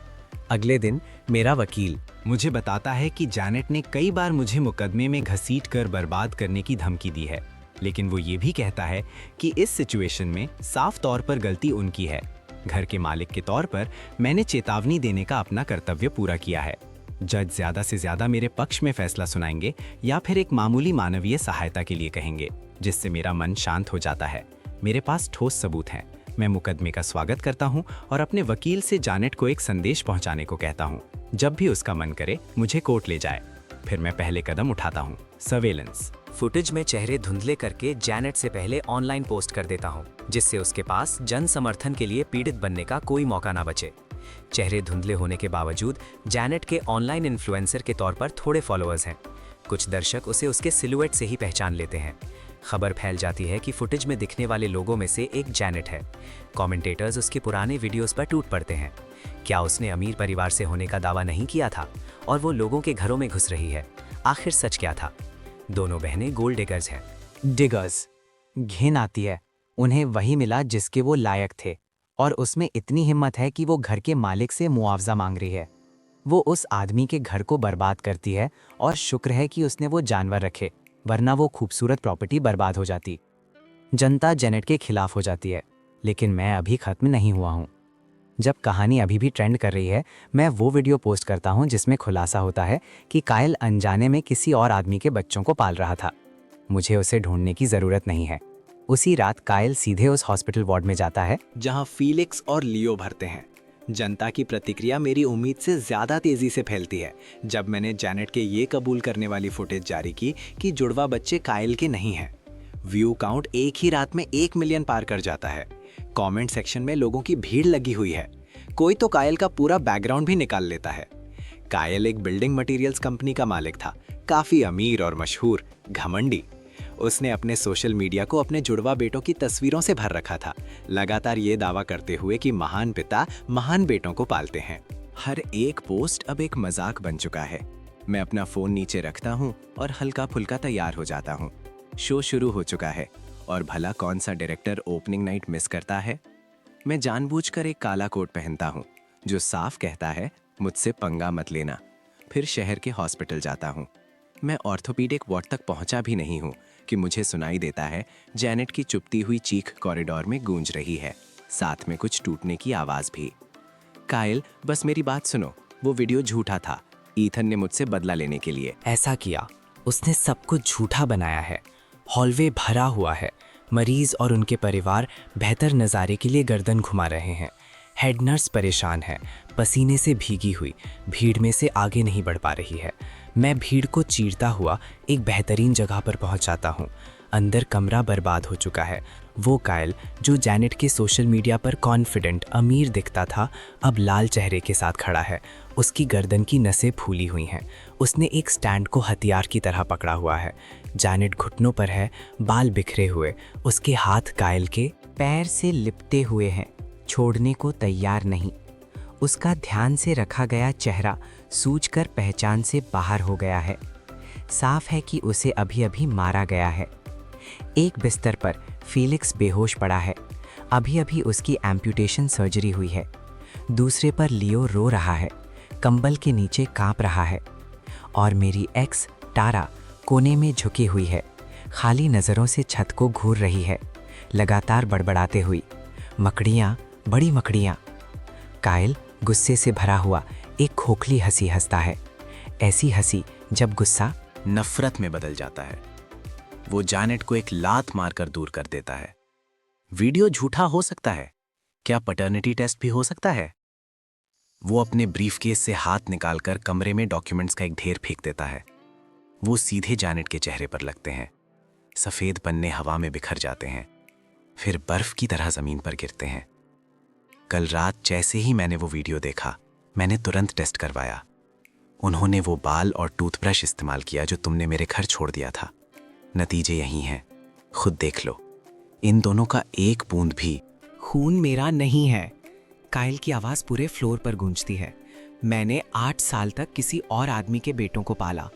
अगले दिन मेरा वकील मुझे बताता है कि जैनेट ने कई बार मुझे मुकदमे में घसीट कर बर्बाद करने की धमकी दी है, लेकिन वो ये भी कहता है कि इस सिचुएशन में साफ तौर पर गलती उनकी है। घर के मालिक के तौर पर मैंने चेतावनी देने का अपना कर्तव्य पूरा किया है। जज ज्यादा से ज्यादा मेरे पक्ष में फैसला सुनाएंगे या फिर एक मामूली मानवीय सहायता के लिए कहेंगे, जिससे मेरा मन शांत हो जाता है। मेरे पास ठोस सबूत हैं। मैं मुकदमे का स्वागत करता हूं और अपने वकील से जैनेट को एक संदेश पहुंचाने को कहता हूं। जब भी उसका मन करे मुझे कोर्ट ले जाए। फिर मैं पहले कदम उठाता हूं, सर्वेलेंस। फुटेज में चेहरे धुंधले करके जैनेट से पहले ऑनलाइन पोस्ट कर देता हूं, जिससे उसके पास जन समर्थन के लिए पीड़ित बनने का कोई मौका ना बचे। चेहरे धुंधले होने के बावजूद जैनेट के ऑनलाइन इन्फ्लुएंसर के तौर पर थोड़े फॉलोअर्स हैं। कुछ दर्शक उसे उसके सिलुएट से ही पहचान लेते हैं। खबर फैल जाती है कि फुटेज में दिखने वाले लोगों में से एक जैनेट है। कमेंटेटर्स उसके पुराने वीडियोस पर टूट पड़ते हैं। क्या उसने अमीर परिवार से होने का दावा नहीं किया था और वो लोगों के घरों में घुस रही है? आखिर सच क्या था? दोनों बहनें गोल्ड डिगर्स हैं। डिगर्स। घिन आती है। उन्हें वही मिला जिसके वो लायक थे, और उसमें इतनी हिम्मत है कि वो घर के मालिक से मुआवजा मांग रही है। वो उस आदमी के घर को बर्बाद करती है और शुक्र है कि उसने वो जानवर रखे, वरना वो खूबसूरत प्रॉपर्टी बर्बाद हो जाती। जनता जैनेट के खिलाफ हो जाती है, लेकिन मैं अभी खत्म नहीं हुआ हूँ। जब कहानी अभी भी ट्रेंड कर रही है, मैं वो वीडियो पोस्ट करता हूँ जिसमें खुलासा होता है कि कायल अनजाने में किसी और आदमी के बच्चों को पाल रहा था। मुझे उसे ढूंढने की ज़रूरत नहीं है। उसी रात कायल सीधे उस हॉस्पिटल वार्ड में जाता है जहां फीलिक्स और लियो भरते हैं। जनता की प्रतिक्रिया मेरी उम्मीद से ज़्यादा तेज़ी से फैलती है जब मैंने जैनेट के ये कबूल करने वाली फुटेज जारी की कि जुड़वा बच्चे कायल के नहीं हैं। व्यू काउंट एक ही रात में 1 मिलियन पार कर जाता है। कमेंट सेक्शन में लोगों की भीड़ लगी हुई है। कोई तो कायल का पूरा बैकग्राउंड भी निकाल लेता है। कायल एक बिल्डिंग मटेरियल्स कंपनी का मालिक था, काफी अमीर और मशहूर, घमंडी। उसने अपने सोशल मीडिया को अपने जुड़वा बेटों की तस्वीरों से भर रखा था, लगातार ये दावा करते हुए कि महान पिता महान बेटों को पालते हैं। हर एक पोस्ट अब एक मजाक बन चुका है। मैं अपना फोन नीचे रखता हूँ और हल्का फुल्का तैयार हो जाता हूँ। शो शुरू हो चुका है और भला कौन सा डायरेक्टर ओपनिंग नाइट मिस करता है? मैं जानबूझकर एक काला कोट पहनता हूँ जो साफ कहता है मुझसे पंगा मत लेना। फिर शहर के हॉस्पिटल जाता हूँ। मैं ऑर्थोपीडिक वार्ड तक पहुँचा भी नहीं हूँ कि मुझे सुनाई देता है जैनेट की चुपती हुई चीख कॉरिडोर में गूंज रही है, साथ में कुछ टूटने की आवाज़ भी। कायल, बस मेरी बात सुनो, वो वीडियो झूठा था। ईथन ने मुझसे बदला लेने के लिए ऐसा किया। उसने सब कुछ झूठा बनाया है। हॉलवे भरा हुआ है। मरीज और उनके परिवार बेहतर नज़ारे के लिए गर्दन घुमा रहे हैं। हेड नर्स परेशान है, पसीने से भीगी हुई, भीड़ में से आगे नहीं बढ़ पा रही है। मैं भीड़ को चीरता हुआ एक बेहतरीन जगह पर पहुंच जाता हूं। अंदर कमरा बर्बाद हो चुका है। वो कायल जो जैनेट के सोशल मीडिया पर कॉन्फिडेंट अमीर दिखता था, अब लाल चेहरे के साथ खड़ा है। उसकी गर्दन की नसें फूली हुई हैं। उसने एक स्टैंड को हथियार की तरह पकड़ा हुआ है। जैनेट घुटनों पर है, बाल बिखरे हुए। उसके हाथ कायल के पैर से लिपटे हुए हैं, छोड़ने को तैयार नहीं। उसका ध्यान से रखा गया चेहरा सूझकर पहचान से बाहर हो गया है। साफ है कि उसे अभी अभी मारा गया है। एक बिस्तर पर फीलिक्स बेहोश पड़ा है। अभी अभी उसकी एम्पुटेशन सर्जरी हुई है। दूसरे पर लियो रो रहा है, कंबल के नीचे कांप रहा है। और मेरी एक्स टारा कोने में झुकी हुई है, खाली नज़रों से छत को घूर रही है, लगातार बड़बड़ाते हुई, मकड़ियाँ, बड़ी मकड़ियाँ। कायल गुस्से से भरा हुआ एक खोखली हंसी हंसता है, ऐसी हंसी जब गुस्सा नफरत में बदल जाता है। वो जैनेट को एक लात मारकर दूर कर देता है। वीडियो झूठा हो सकता है, क्या पैटर्निटी टेस्ट भी हो सकता है? वो अपने ब्रीफकेस से हाथ निकालकर कमरे में डॉक्यूमेंट्स का एक ढेर फेंक देता है। वो सीधे जैनेट के चेहरे पर लगते हैं। सफेद पन्ने हवा में बिखर जाते हैं, फिर बर्फ की तरह जमीन पर गिरते हैं। कल रात जैसे ही मैंने वो वीडियो देखा, मैंने तुरंत टेस्ट करवाया। उन्होंने वो बाल और टूथब्रश इस्तेमाल किया जो तुमने मेरे घर छोड़ दिया था। नतीजे यही हैं, खुद देख लो। इन दोनों का एक बूंद भी खून मेरा नहीं है। कायल की आवाज़ पूरे फ्लोर पर गूंजती है। मैंने 8 साल तक किसी और आदमी के बेटों को पाला,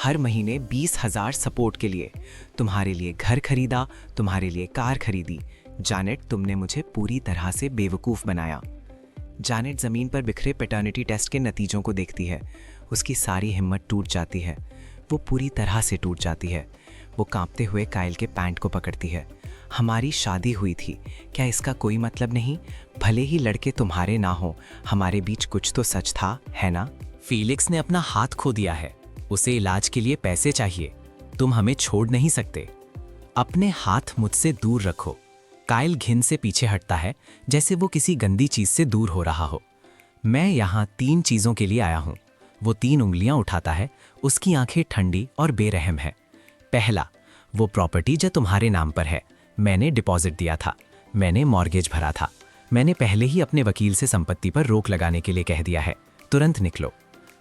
हर महीने 20,000 सपोर्ट के लिए। तुम्हारे लिए घर खरीदा, तुम्हारे लिए कार खरीदी। जैनेट, तुमने मुझे पूरी तरह से बेवकूफ़ बनाया। जैनेट ज़मीन पर बिखरे पैटर्निटी टेस्ट के नतीजों को देखती है। उसकी सारी हिम्मत टूट जाती है। वो पूरी तरह से टूट जाती है। वो कांपते हुए कायल के पैंट को पकड़ती है। हमारी शादी हुई थी, क्या इसका कोई मतलब नहीं? भले ही लड़के तुम्हारे ना हो, हमारे बीच कुछ तो सच था, है ना? फीलिक्स ने अपना हाथ खो दिया है। उसे इलाज के लिए पैसे चाहिए। तुम हमें छोड़ नहीं सकते। अपने हाथ मुझसे दूर रखो। कायल घिन से पीछे हटता है, जैसे वो किसी गंदी चीज से दूर हो रहा हो। मैं यहाँ 3 चीजों के लिए आया हूँ। वो 3 उंगलियां उठाता है। उसकी आंखें ठंडी और बेरहम है। पहला, वो प्रॉपर्टी जो तुम्हारे नाम पर है, मैंने डिपॉजिट दिया था, मैंने मॉर्गेज भरा था। मैंने पहले ही अपने वकील से संपत्ति पर रोक लगाने के लिए कह दिया है, तुरंत निकलो।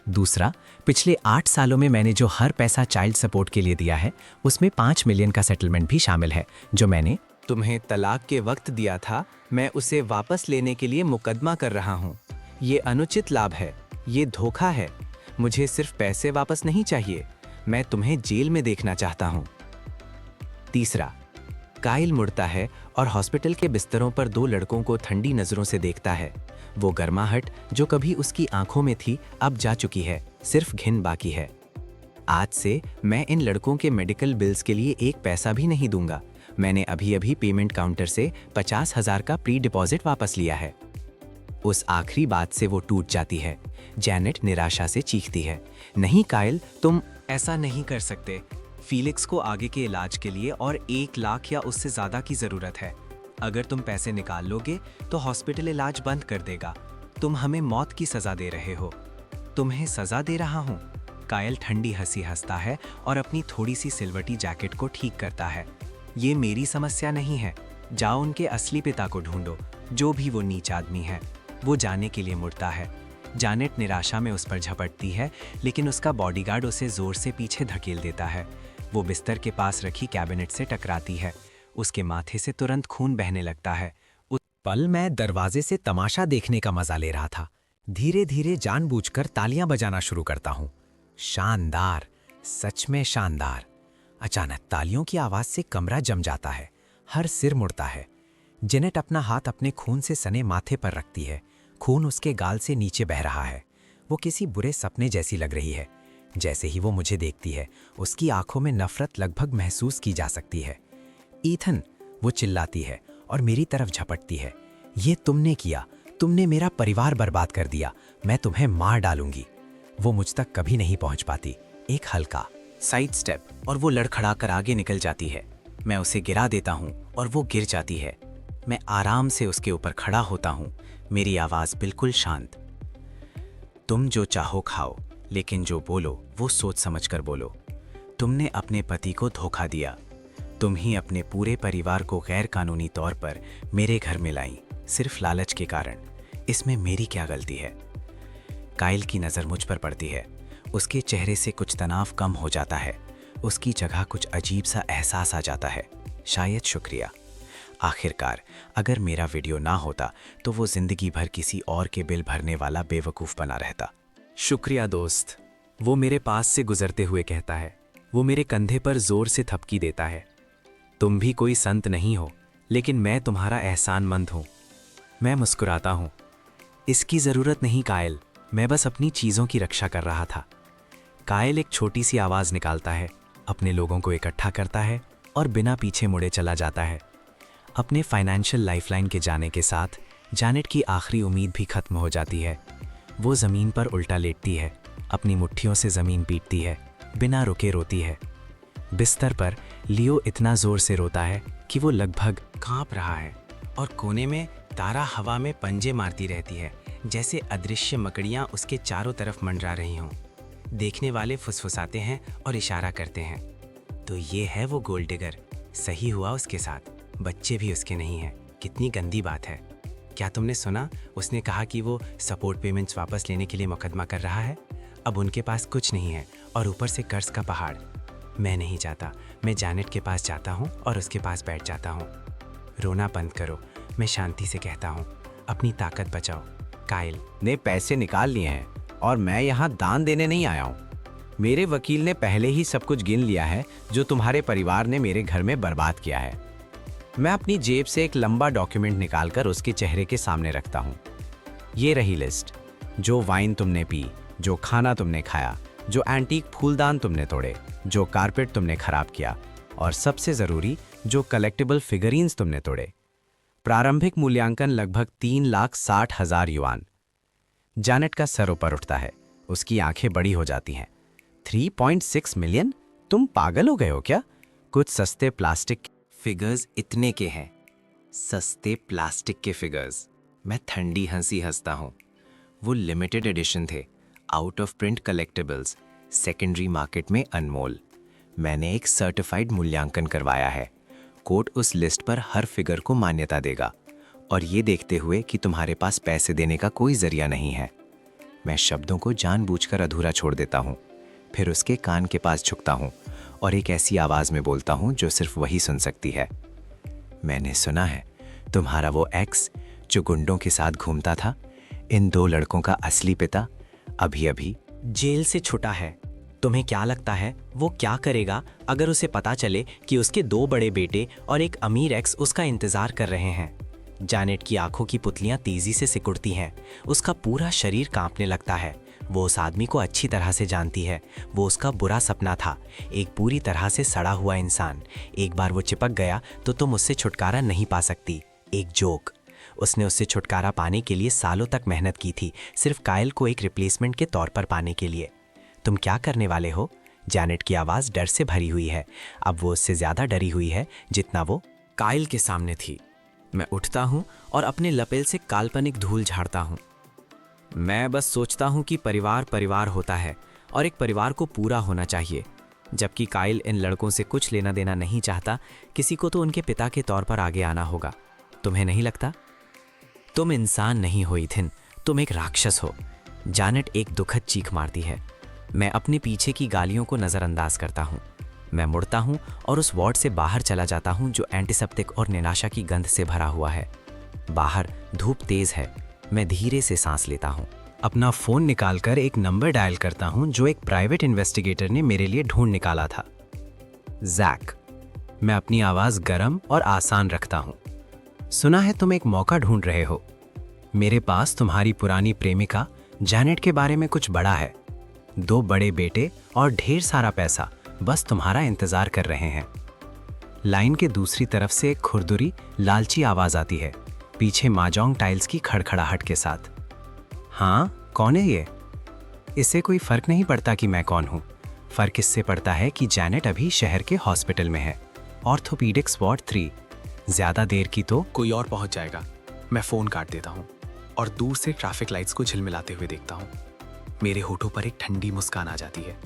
दूसरा, पिछले 8 सालों में मैंने जो हर पैसा चाइल्ड सपोर्ट के लिए दिया है, उसमें 5 मिलियन का सेटलमेंट भी शामिल है, जो मैंने तुम्हें तलाक के वक्त दिया था। मैं उसे वापस लेने के लिए मुकदमा कर रहा हूँ। ये अनुचित लाभ है, ये धोखा है। मुझे सिर्फ पैसे वापस नहीं चाहिए, मैं तुम्हें जेल में देखना चाहता हूँ। तीसरा, कायल मुड़ता है और हॉस्पिटल के बिस्तरों पर 2 लड़कों को ठंडी नजरों से देखता है। वो गर्माहट जो कभी उसकी आंखों में थी, अब जा चुकी है, सिर्फ घिन बाकी है। आज से मैं इन लड़कों के मेडिकल बिल्स के लिए 1 पैसा भी नहीं दूंगा। मैंने अभी अभी पेमेंट काउंटर से 50,000 का प्री डिपॉजिट वापस लिया है। उस आखिरी बात से वो टूट जाती है। जैनेट निराशा से चीखती है, नहीं कायल, तुम ऐसा नहीं कर सकते। फीलिक्स को आगे के इलाज के लिए और 1 लाख या उससे ज़्यादा की ज़रूरत है। अगर तुम पैसे निकाल लोगे तो हॉस्पिटल इलाज बंद कर देगा। तुम हमें मौत की सज़ा दे रहे हो। तुम्हें सज़ा दे रहा हूँ। कायल ठंडी हंसी हंसता है और अपनी थोड़ी सी सिलवटी जैकेट को ठीक करता है। ये मेरी समस्या नहीं है। जाओ उनके असली पिता को ढूंढो, जो भी वो नीच आदमी है। वो जाने के लिए मुड़ता है। जैनेट निराशा में उस पर झपटती है, लेकिन उसका बॉडीगार्ड उसे जोर से पीछे धकेल देता है। वो बिस्तर के पास रखी कैबिनेट से टकराती है। उसके माथे से तुरंत खून बहने लगता है। उस पल मैं दरवाजे से तमाशा देखने का मजा ले रहा था। धीरे धीरे जानबूझकर तालियां बजाना शुरू करता हूं। शानदार, सच में शानदार। अचानक तालियों की आवाज से कमरा जम जाता है। हर सिर मुड़ता है। जेनेट अपना हाथ अपने खून से सने माथे पर रखती है। खून उसके गाल से नीचे बह रहा है। वो किसी बुरे सपने जैसी लग रही है। जैसे ही वो मुझे देखती है, उसकी आंखों में नफरत लगभग महसूस की जा सकती है। ईथन, वो चिल्लाती है और मेरी तरफ झपटती है। ये तुमने किया, तुमने मेरा परिवार बर्बाद कर दिया। मैं तुम्हें मार डालूंगी। वो मुझ तक कभी नहीं पहुंच पाती। एक हल्का साइड स्टेप और वो लड़खड़ा कर आगे निकल जाती है। मैं उसे गिरा देता हूँ और वो गिर जाती है। मैं आराम से उसके ऊपर खड़ा होता हूँ, मेरी आवाज़ बिल्कुल शांत। तुम जो चाहो खाओ, लेकिन जो बोलो वो सोच समझकर बोलो। तुमने अपने पति को धोखा दिया। तुम ही अपने पूरे परिवार को गैर कानूनी तौर पर मेरे घर में लाई, सिर्फ लालच के कारण। इसमें मेरी क्या गलती है? काइल की नज़र मुझ पर पड़ती है। उसके चेहरे से कुछ तनाव कम हो जाता है। उसकी जगह कुछ अजीब सा एहसास आ जाता है, शायद शुक्रिया। आखिरकार अगर मेरा वीडियो ना होता तो वो जिंदगी भर किसी और के बिल भरने वाला बेवकूफ़ बना रहता। शुक्रिया दोस्त, वो मेरे पास से गुजरते हुए कहता है। वो मेरे कंधे पर जोर से थपकी देता है। तुम भी कोई संत नहीं हो, लेकिन मैं तुम्हारा एहसानमंद हूँ। मैं मुस्कुराता हूँ। इसकी ज़रूरत नहीं कायल, मैं बस अपनी चीज़ों की रक्षा कर रहा था। कायल एक छोटी सी आवाज़ निकालता है, अपने लोगों को इकट्ठा करता है और बिना पीछे मुड़े चला जाता है। अपने फाइनेंशियल लाइफलाइन के जाने के साथ जानेट की आखिरी उम्मीद भी खत्म हो जाती है। वो ज़मीन पर उल्टा लेटती है, अपनी मुट्ठियों से ज़मीन पीटती है, बिना रुके रोती है। बिस्तर पर लियो इतना ज़ोर से रोता है कि वो लगभग कांप रहा है और कोने में तारा हवा में पंजे मारती रहती है, जैसे अदृश्य मकड़ियाँ उसके चारों तरफ मंडरा रही हों। देखने वाले फुसफुसाते हैं और इशारा करते हैं। तो ये है वो गोल्ड डिगर। सही हुआ उसके साथ, बच्चे भी उसके नहीं हैं। कितनी गंदी बात है। क्या तुमने सुना? उसने कहा कि वो सपोर्ट पेमेंट्स वापस लेने के लिए मुकदमा कर रहा है। अब उनके पास कुछ नहीं है और ऊपर से कर्ज का पहाड़। मैं नहीं चाहता। मैं जानेट के पास जाता हूँ और उसके पास बैठ जाता हूँ। रोना बंद करो, मैं शांति से कहता हूँ। अपनी ताकत बचाओ। काइल ने पैसे निकाल लिए हैं और मैं यहाँ दान देने नहीं आया हूँ। मेरे वकील ने पहले ही सब कुछ गिन लिया है जो तुम्हारे परिवार ने मेरे घर में बर्बाद किया है। मैं अपनी जेब से एक लंबा डॉक्यूमेंट निकालकर उसके चेहरे के सामने रखता हूँ। ये रही लिस्ट। जो वाइन तुमने पी, जो खाना तुमने खाया, जो एंटीक फूलदान तुमने तोड़े, जो कारपेट तुमने खराब किया और सबसे ज़रूरी जो कलेक्टिबल फिगरीन्स तुमने तोड़े। प्रारंभिक मूल्यांकन लगभग 3,60,000 युआन। जानेट का सर ऊपर उठता है, उसकी आंखें बड़ी हो जाती हैं। 3.6 मिलियन? तुम पागल हो गए हो क्या? कुछ सस्ते प्लास्टिक फिगर्स इतने के हैं। सस्ते प्लास्टिक के फिगर्स। मैं ठंडी हंसी हंसता हूँ। वो लिमिटेड एडिशन थे, out of print collectibles, secondary market में अनमोल। मैंने एक सर्टिफाइड मूल्यांकन करवाया है। कोर्ट उस लिस्ट पर हर फिगर को मान्यता देगा, और ये देखते हुए कि तुम्हारे पास पैसे देने का कोई जरिया नहीं है। मैं शब्दों को जानबूझकर अधूरा छोड़ देता हूँ, फिर उसके कान के पास झुकता हूँ और एक ऐसी आवाज़ में बोलता हूँ जो सिर्फ वही सुन सकती है। मैंने सुना है तुम्हारा वो एक्स जो गुंडों के साथ घूमता था, इन 2 लड़कों का असली पिता अभी अभी जेल से छुटा है। तुम्हें क्या लगता है वो क्या करेगा अगर उसे पता चले कि उसके 2 बड़े बेटे और एक अमीर एक्स उसका इंतजार कर रहे हैं? जानेट की आंखों की पुतलियां तेजी से सिकुड़ती हैं। उसका पूरा शरीर कांपने लगता है। वो उस आदमी को अच्छी तरह से जानती है। वो उसका बुरा सपना था, एक पूरी तरह से सड़ा हुआ इंसान। एक बार वो चिपक गया तो तुम उससे छुटकारा नहीं पा सकती। एक जोक। उसने उससे छुटकारा पाने के लिए सालों तक मेहनत की थी, सिर्फ काइल को एक रिप्लेसमेंट के तौर पर पाने के लिए। तुम क्या करने वाले हो? जानेट की आवाज़ डर से भरी हुई है। अब वो उससे ज़्यादा डरी हुई है जितना वो काइल के सामने थी। मैं उठता हूँ और अपने लपेल से काल्पनिक धूल झाड़ता हूँ। मैं बस सोचता हूँ कि परिवार परिवार होता है और एक परिवार को पूरा होना चाहिए। जबकि काइल इन लड़कों से कुछ लेना देना नहीं चाहता, किसी को तो उनके पिता के तौर पर आगे आना होगा। तुम्हें नहीं लगता? तुम इंसान नहीं हो इथिन, तुम एक राक्षस हो। जानेट एक दुखद चीख मारती है। मैं अपने पीछे की गालियों को नज़रअंदाज करता हूँ। मैं मुड़ता हूँ और उस वार्ड से बाहर चला जाता हूँ जो एंटीसेप्टिक और निराशा की गंध से भरा हुआ है। बाहर धूप तेज है। मैं धीरे से सांस लेता हूँ। अपना फ़ोन निकालकर एक नंबर डायल करता हूँ जो एक प्राइवेट इन्वेस्टिगेटर ने मेरे लिए ढूंढ निकाला था। जैक। मैं अपनी आवाज़ गर्म और आसान रखता हूँ। सुना है तुम एक मौका ढूंढ रहे हो। मेरे पास तुम्हारी पुरानी प्रेमिका जानेट के बारे में कुछ बड़ा है। 2 बड़े बेटे और ढेर सारा पैसा बस तुम्हारा इंतजार कर रहे हैं। लाइन के दूसरी तरफ से एक खुरदुरी लालची आवाज आती है, पीछे माजोंग टाइल्स की खड़खड़ाहट के साथ। हाँ, कौन है ये? इससे कोई फर्क नहीं पड़ता कि मैं कौन हूँ। फर्क इससे पड़ता है कि जानेट अभी शहर के हॉस्पिटल में है, ऑर्थोपीडिक्स वार्ड 3। ज्यादा देर की तो कोई और पहुंच जाएगा। मैं फोन काट देता हूँ और दूर से ट्रैफिक लाइट्स को झिलमिलाते हुए देखता हूँ। मेरे होठों पर एक ठंडी मुस्कान आ जाती है।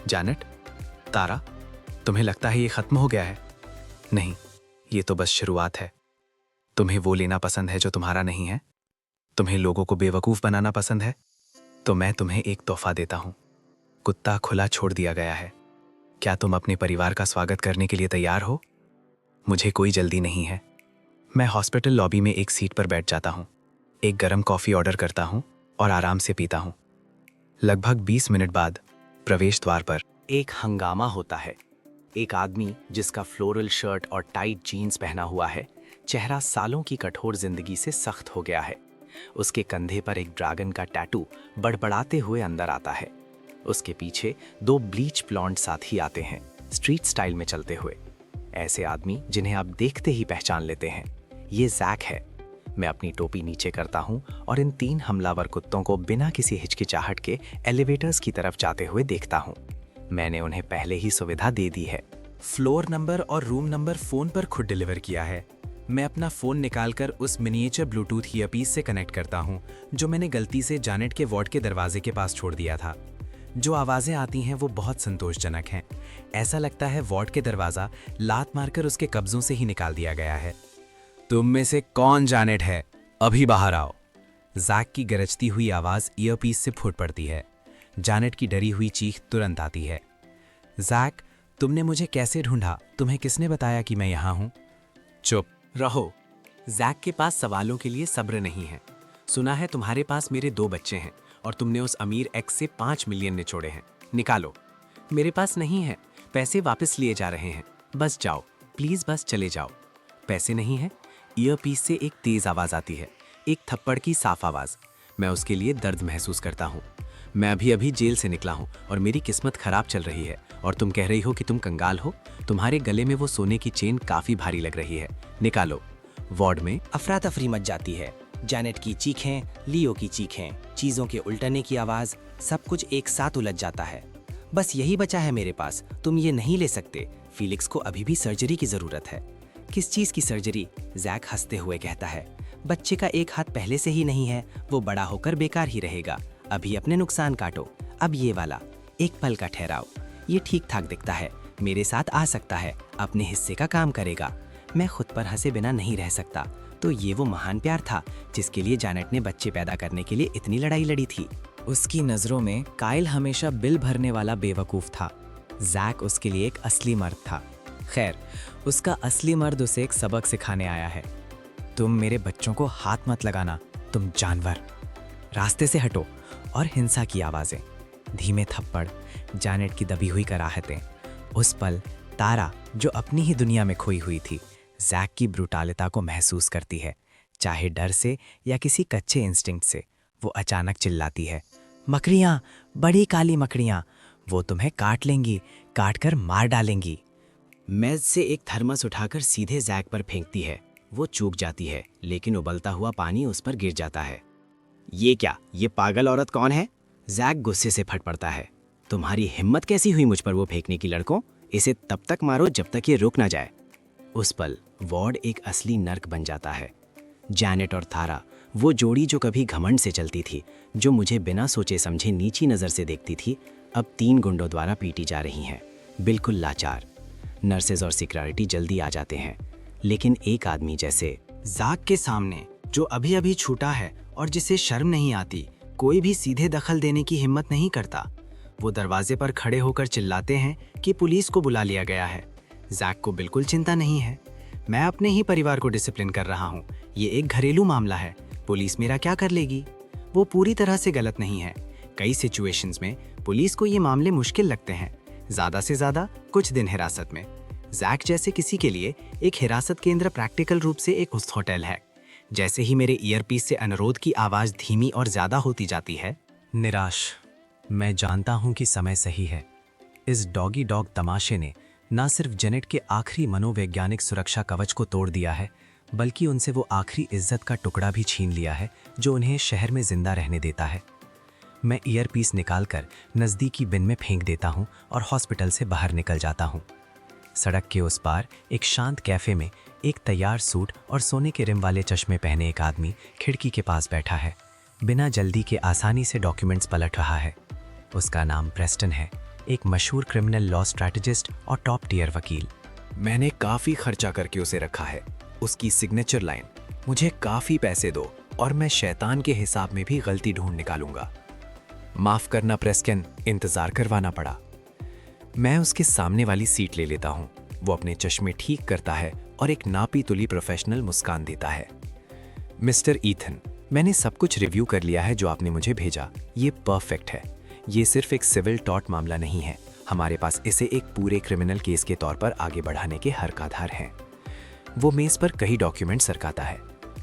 जैनेट, तारा, तुम्हें लगता है ये खत्म हो गया है? नहीं, ये तो बस शुरुआत है। तुम्हें वो लेना पसंद है जो तुम्हारा नहीं है? तुम्हें लोगों को बेवकूफ बनाना पसंद है? तो मैं तुम्हें एक तोहफा देता हूं। कुत्ता खुला छोड़ दिया गया है। क्या तुम अपने परिवार का स्वागत करने के लिए तैयार हो? मुझे कोई जल्दी नहीं है। मैं हॉस्पिटल लॉबी में एक सीट पर बैठ जाता हूं, एक गर्म कॉफी ऑर्डर करता हूं और आराम से पीता हूं। लगभग 20 मिनट बाद प्रवेश द्वार पर एक हंगामा होता है। एक आदमी जिसका फ्लोरल शर्ट और टाइट जीन्स पहना हुआ है, चेहरा सालों की कठोर जिंदगी से सख्त हो गया है। उसके कंधे पर एक ड्रैगन का टैटू बड़बड़ाते हुए अंदर आता है। उसके पीछे 2 ब्लीच ब्लॉन्ड साथी आते हैं, स्ट्रीट स्टाइल में चलते हुए। ऐसे आदमी जिन्हें आप देखते ही पहचान लेते हैं, ये जैक है। मैं अपनी टोपी नीचे करता हूं और इन 3 हमलावर कुत्तों को बिना किसी हिचकिचाहट के एलिवेटर्स की तरफ जाते हुए देखता हूं। मैंने उन्हें पहले ही सुविधा दे दी है। फ्लोर नंबर और रूम नंबर फोन पर खुद डिलीवर किया है। मैं अपना फोन निकालकर उस मिनिएचर ब्लूटूथ ईयरपीस से कनेक्ट करता हूं, जो मैंने गलती से जैनेट के वार्ड के दरवाजे के पास छोड़ दिया था। जो आवाज़ें आती हैं वो बहुत संतोषजनक हैं। ऐसा लगता है वार्ड के दरवाज़ा लात मारकर उसके कब्जों से ही निकाल दिया गया है। तुम में से कौन जैनेट है? अभी बाहर आओ। जैक की गरजती हुई आवाज़ ईयरपीस से फूट पड़ती है। जैनेट की डरी हुई चीख तुरंत आती है। जैक, तुमने मुझे कैसे ढूंढा? तुम्हें किसने बताया कि मैं यहाँ हूँ? चुप रहो। जैक के पास सवालों के लिए सब्र नहीं है। सुना है तुम्हारे पास मेरे 2 बच्चे हैं और तुमने उस अमीर एक्स से 5 मिलियन निचोड़े हैं। निकालो। मेरे पास नहीं है। पैसे वापस लिए जा रहे हैं। बस जाओ, प्लीज बस चले जाओ। पैसे नहीं है? ईयरपीस से एक तेज आवाज आती है, एक थप्पड़ की साफ आवाज। मैं उसके लिए दर्द महसूस करता हूँ। मैं अभी अभी जेल से निकला हूँ और मेरी किस्मत खराब चल रही है, और तुम कह रही हो कि तुम कंगाल हो। तुम्हारे गले में वो सोने की चेन काफी भारी लग रही है। निकालो। वार्ड में अफरा तफरी मच जाती है। जैनेट की चीखें, लियो की चीखें, चीजों के उल्टने की आवाज, सब कुछ एक साथ उलझ जाता है। बस यही बचा है मेरे पास। तुम ये नहीं ले सकते। फीलिक्स को अभी भी सर्जरी की जरूरत है। किस चीज की सर्जरी? जैक हंसते हुए कहता है। बच्चे का एक हाथ पहले से ही नहीं है, वो बड़ा होकर बेकार ही रहेगा। अभी अपने नुकसान काटो। अब ये वाला, एक पल का ठहराव। ये ठीक ठाक दिखता है, मेरे साथ आ सकता है, अपने हिस्से का काम करेगा। मैं खुद पर हंसे बिना नहीं रह सकता। तो ये वो महान प्यार था जिसके लिए जैनेट ने बच्चे पैदा करने के लिए इतनी लड़ाई लड़ी थी। उसकी नज़रों में काइल हमेशा बिल भरने वाला बेवकूफ़ था। जैक उसके लिए एक असली मर्द था। खैर, उसका असली मर्द उसे एक सबक सिखाने आया है। तुम मेरे बच्चों को हाथ मत लगाना, तुम जानवर। रास्ते से हटो। और हिंसा की आवाज़ें, धीमे थप्पड़, जैनेट की दबी हुई कराहतें। उस पल तारा, जो अपनी ही दुनिया में खोई हुई थी, जैक की ब्रूटालिता को महसूस करती है। चाहे डर से या किसी कच्चे इंस्टिंक्ट से, वो अचानक चिल्लाती है, मकड़ियाँ, बड़ी काली मकड़ियाँ, वो तुम्हें काट लेंगी, काट कर मार डालेंगी। मेज से एक थर्मस उठाकर सीधे जैक पर फेंकती है। वो चूक जाती है, लेकिन उबलता हुआ पानी उस पर गिर जाता है। ये क्या? ये पागल औरत कौन है? जैक गुस्से से फट पड़ता है। तुम्हारी हिम्मत कैसी हुई मुझ पर वो फेंकने की? लड़कों, इसे तब तक मारो जब तक ये रुक ना जाए। उस पल वार्ड एक असली नर्क बन जाता है। जैनेट और तारा, वो जोड़ी जो कभी घमंड से चलती थी, जो मुझे बिना सोचे समझे नीची नज़र से देखती थी, अब 3 गुंडों द्वारा पीटी जा रही हैं, बिल्कुल लाचार। नर्सेज और सिक्योरिटी जल्दी आ जाते हैं, लेकिन एक आदमी जैसे जैक के सामने, जो अभी अभी छूटा है और जिसे शर्म नहीं आती, कोई भी सीधे दखल देने की हिम्मत नहीं करता। वो दरवाजे पर खड़े होकर चिल्लाते हैं कि पुलिस को बुला लिया गया है। जैक को बिल्कुल चिंता नहीं है। मैं अपने ही परिवार को डिसिप्लिन कर रहा हूँ। ये एक घरेलू मामला है, पुलिस मेरा क्या कर लेगी? वो पूरी तरह से गलत नहीं है। कई सिचुएशंस में पुलिस को ये मामले मुश्किल लगते हैं, ज़्यादा से ज़्यादा कुछ दिन हिरासत में। जैक जैसे किसी के लिए एक हिरासत केंद्र प्रैक्टिकल रूप से एक होटल है। जैसे ही मेरे ईयरपीस से अनुरोध की आवाज़ धीमी और ज़्यादा होती जाती है, निराश। मैं जानता हूं कि समय सही है। इस डॉगी डॉग तमाशे ने न सिर्फ जेनेट के आखिरी मनोवैज्ञानिक सुरक्षा कवच को तोड़ दिया है, बल्कि उनसे वो आखिरी इज्जत का टुकड़ा भी छीन लिया है जो उन्हें शहर में जिंदा रहने देता है। मैं ईयरपीस निकालकर नज़दीकी बिन में फेंक देता हूं और हॉस्पिटल से बाहर निकल जाता हूं। सड़क के उस पार एक शांत कैफे में एक तैयार सूट और सोने के रिम वाले चश्मे पहने एक आदमी खिड़की के पास बैठा है। बिना जल्दी के आसानी से डॉक्यूमेंट्स पलट रहा है। उसका नाम प्रेस्टन है, एक मशहूर क्रिमिनल लॉ स्ट्रैटेजिस्ट और टॉप टियर वकील। मैंने काफी खर्चा करके उसे रखा है। उसकी सिग्नेचर लाइन, मुझे काफी पैसे दो और मैं शैतान के हिसाब में भी गलती ढूंढ निकालूंगा। माफ करना प्रेस्टन, इंतजार करवाना पड़ा। मैं उसके सामने वाली सीट ले लेता हूं। वो अपने चश्मे ठीक करता है और एक नापी तुली प्रोफेशनल मुस्कान देता है। मिस्टर ईथन, मैंने सब कुछ रिव्यू कर लिया है जो आपने मुझे भेजा। ये परफेक्ट है। ये सिर्फ एक सिविल टॉर्ट मामला नहीं है। हमारे पास इसे एक पूरे क्रिमिनल केस के तौर पर आगे बढ़ाने के हर आधार हैं। वो मेज पर कई डॉक्यूमेंट सरकाता है।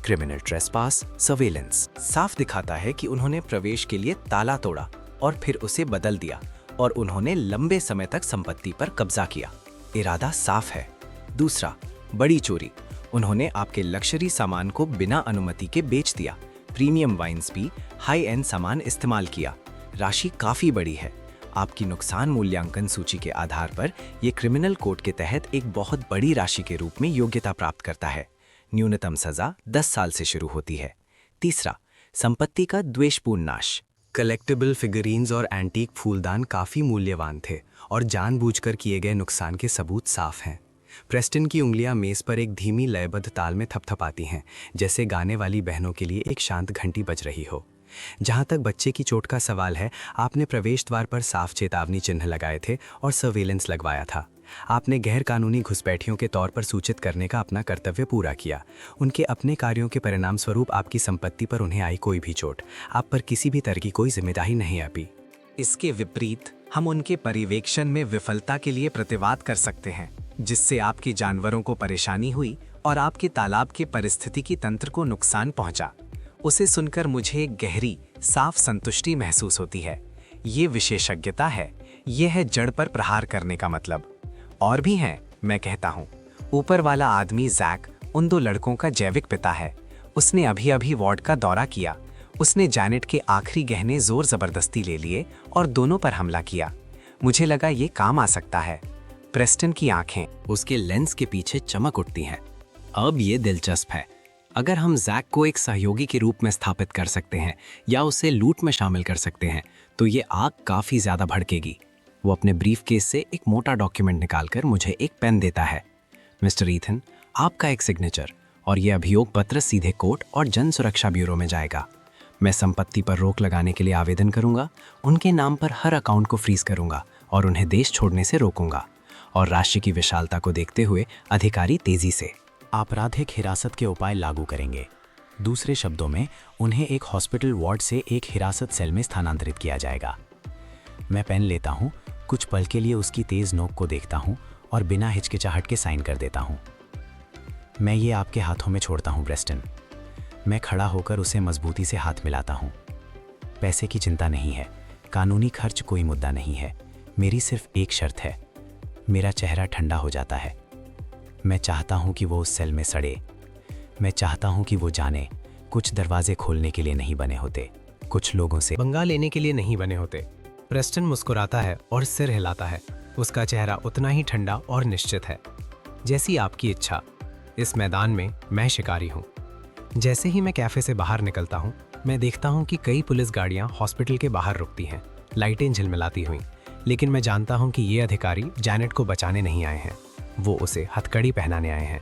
क्रिमिनल ट्रेसपास, सर्वेलेंस, साफ दिखाता है कि उन्होंने प्रवेश के लिए ताला तोड़ा और फिर उसे बदल दिया और उन्होंने लंबे समय तक संपत्ति पर कब्जा किया। इरादा साफ है। दूसरा, बड़ी चोरी। उन्होंने आपके लग्जरी सामान को बिना अनुमति के बेच दिया। प्रीमियम वाइन्स भी, हाई एंड सामान इस्तेमाल किया। राशि काफी बड़ी है। आपकी नुकसान मूल्यांकन सूची के आधार पर यह क्रिमिनल कोड के तहत एक बहुत बड़ी राशि के रूप में योग्यता प्राप्त करता है। न्यूनतम सजा 10 साल से शुरू होती है। तीसरा, संपत्ति का द्वेषपूर्ण नाश। कलेक्टेबल फिगरीन्स और एंटीक फूलदान काफ़ी मूल्यवान थे और जानबूझकर किए गए नुकसान के सबूत साफ हैं। प्रेस्टन की उंगलियां मेज़ पर एक धीमी लयबद्ध ताल में थपथपाती हैं, जैसे गाने वाली बहनों के लिए एक शांत घंटी बज रही हो। जहां तक बच्चे की चोट का सवाल है, आपने प्रवेश द्वार पर साफ चेतावनी चिन्ह लगाए थे और सर्वेलेंस लगवाया था। आपने गैर कानूनी घुसपैठियों के तौर पर सूचित करने का अपना कर्तव्य पूरा किया। उनके अपने कार्यों के परिणाम स्वरूप आपकी संपत्ति पर उन्हें आई कोई भी चोट, आप पर किसी भी तरह की कोई जिम्मेदारी नहीं आई। इसके विपरीत हम उनके पर्यवेक्षण में विफलता के लिए प्रतिवाद कर सकते हैं, जिससे आपके जानवरों को परेशानी हुई और आपके तालाब के पारिस्थितिकी तंत्र को नुकसान पहुंचा। उसे सुनकर मुझे एक गहरी, साफ संतुष्टि महसूस होती है। ये विशेषज्ञता है। यह है जड़ पर प्रहार करने का मतलब। और भी हैं, मैं कहता हूँ। ऊपर वाला आदमी जैक उन 2 लड़कों का जैविक पिता है। उसने अभी अभी वार्ड का दौरा किया। उसने जैनेट के आखिरी गहने जोर जबरदस्ती ले लिए और दोनों पर हमला किया। मुझे लगा ये काम आ सकता है। प्रेस्टन की आंखें उसके लेंस के पीछे चमक उठती हैं। अब ये दिलचस्प है। अगर हम जैक को एक सहयोगी के रूप में स्थापित कर सकते हैं या उसे लूट में शामिल कर सकते हैं, तो ये आग काफ़ी ज़्यादा भड़केगी। वो अपने ब्रीफ केस से एक मोटा डॉक्यूमेंट निकालकर मुझे एक पेन देता है। मिस्टर ईथन, आपका एक सिग्नेचर और ये अभियोग पत्र सीधे कोर्ट और जन सुरक्षा ब्यूरो में जाएगा। मैं संपत्ति पर रोक लगाने के लिए आवेदन करूंगा, उनके नाम पर हर अकाउंट को फ्रीज करूंगा और उन्हें देश छोड़ने से रोकूंगा। और राशि की विशालता को देखते हुए अधिकारी तेजी से आपराधिक हिरासत के उपाय लागू करेंगे। दूसरे शब्दों में, उन्हें एक हॉस्पिटल वार्ड से एक हिरासत सेल में स्थानांतरित किया जाएगा। मैं पेन लेता हूँ, कुछ पल के लिए उसकी तेज नोक को देखता हूँ और बिना हिचकिचाहट के साइन कर देता हूँ। मैं ये आपके हाथों में छोड़ता हूँ प्रेस्टन। मैं खड़ा होकर उसे मजबूती से हाथ मिलाता हूँ। पैसे की चिंता नहीं है, कानूनी खर्च कोई मुद्दा नहीं है। मेरी सिर्फ एक शर्त है। मेरा चेहरा ठंडा हो जाता है। मैं चाहता हूं कि वो उस सेल में सड़े। मैं चाहता हूं कि वो जाने, कुछ दरवाजे खोलने के लिए नहीं बने होते, कुछ लोगों से पंगा लेने के लिए नहीं बने होते। प्रेस्टन मुस्कुराता है और सिर हिलाता है। उसका चेहरा उतना ही ठंडा और निश्चित है। जैसी आपकी इच्छा। इस मैदान में मैं शिकारी हूँ। जैसे ही मैं कैफे से बाहर निकलता हूँ, मैं देखता हूँ कि कई पुलिस गाड़ियाँ हॉस्पिटल के बाहर रुकती हैं, लाइटें झिलमिलाती हुई। लेकिन मैं जानता हूं कि ये अधिकारी जैनेट को बचाने नहीं आए हैं, वो उसे हथकड़ी पहनाने आए हैं।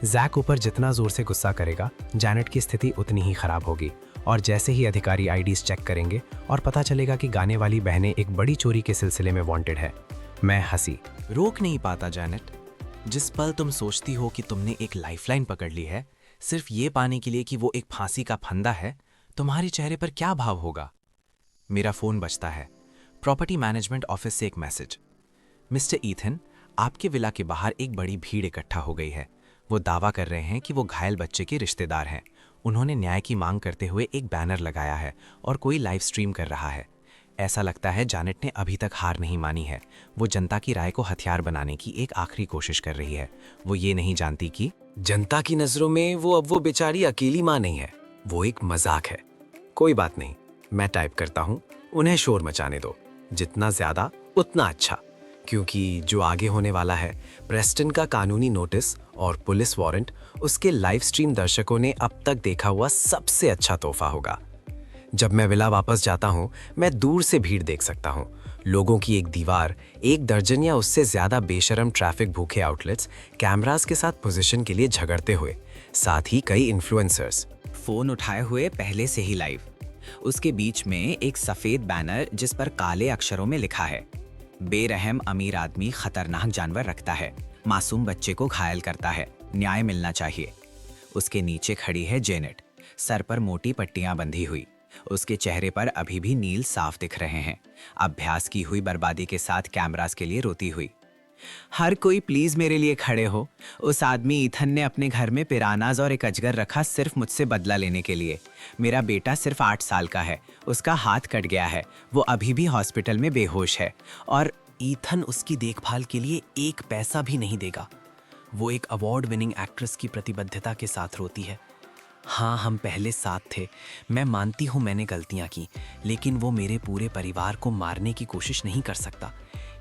जैक ऊपर जितना जोर से गुस्सा करेगा, जैनेट की स्थिति उतनी ही खराब होगी। और जैसे ही अधिकारी आईडीज चेक करेंगे और पता चलेगा कि गाने वाली बहनें एक बड़ी चोरी के सिलसिले में वांटेड है, मैं हंसी। रोक नहीं पाता जैनेट। जिस पल तुम सोचती हो कि तुमने एक लाइफलाइन पकड़ ली है, सिर्फ ये पाने के लिए कि वो एक फांसी का फंदा है, तुम्हारे चेहरे पर क्या भाव होगा? मेरा फोन बजता है। प्रॉपर्टी मैनेजमेंट ऑफिस से एक मैसेज। मिस्टर ईथन, आपके विला के बाहर एक बड़ी भीड़ इकट्ठा हो गई है। वो दावा कर रहे हैं कि वो घायल बच्चे के रिश्तेदार हैं। उन्होंने न्याय की मांग करते हुए एक बैनर लगाया है और कोई लाइव स्ट्रीम कर रहा है। ऐसा लगता है जैनेट ने अभी तक हार नहीं मानी है। वो जनता की राय को हथियार बनाने की एक आखिरी कोशिश कर रही है। वो ये नहीं जानती कि जनता की नजरों में वो अब वो बेचारी अकेली माँ नहीं है, वो एक मजाक है। कोई बात नहीं, मैं टाइप करता हूँ, उन्हें शोर मचाने दो, जितना ज्यादा उतना अच्छा, क्योंकि जो आगे होने वाला है, प्रेस्टन का कानूनी नोटिस और पुलिस वारंट उसके लाइव स्ट्रीम दर्शकों ने अब तक देखा हुआ सबसे अच्छा तोहफा होगा। जब मैं विला वापस जाता हूँ, मैं दूर से भीड़ देख सकता हूँ। लोगों की एक दीवार, 1 दर्जन या उससे ज्यादा बेशरम ट्रैफिक भूखे आउटलेट्स कैमरास के साथ पोजीशन के लिए झगड़ते हुए, साथ ही कई इन्फ्लुएंसर्स फोन उठाए हुए पहले से ही लाइव। उसके बीच में एक सफेद बैनर जिस पर काले अक्षरों में लिखा है, बेरहम अमीर आदमी खतरनाक जानवर रखता है, मासूम बच्चे को घायल करता है, न्याय मिलना चाहिए। उसके नीचे खड़ी है जेनेट, सर पर मोटी पट्टियां बंधी हुई। उसके चेहरे पर अभी भी नील साफ दिख रहे हैं, अभ्यास की हुई बर्बादी के साथ कैमरास के लिए रोती हुई। हर कोई प्लीज मेरे लिए खड़े हो। उस आदमी ईथन ने अपने घर में पिरानाज और एक अजगर रखा सिर्फ मुझसे बदला लेने के लिए। मेरा बेटा सिर्फ 8 साल का है, उसका हाथ कट गया है, वो अभी भी हॉस्पिटल में बेहोश है और ईथन उसकी देखभाल के लिए 1 पैसा भी नहीं देगा। वो एक अवार्ड विनिंग एक्ट्रेस की प्रतिबद्धता के साथ रोती है। हाँ, हम पहले साथ थे। मैं मानती हूँ मैंने गलतियाँ की, लेकिन वो मेरे पूरे परिवार को मारने की कोशिश नहीं कर सकता।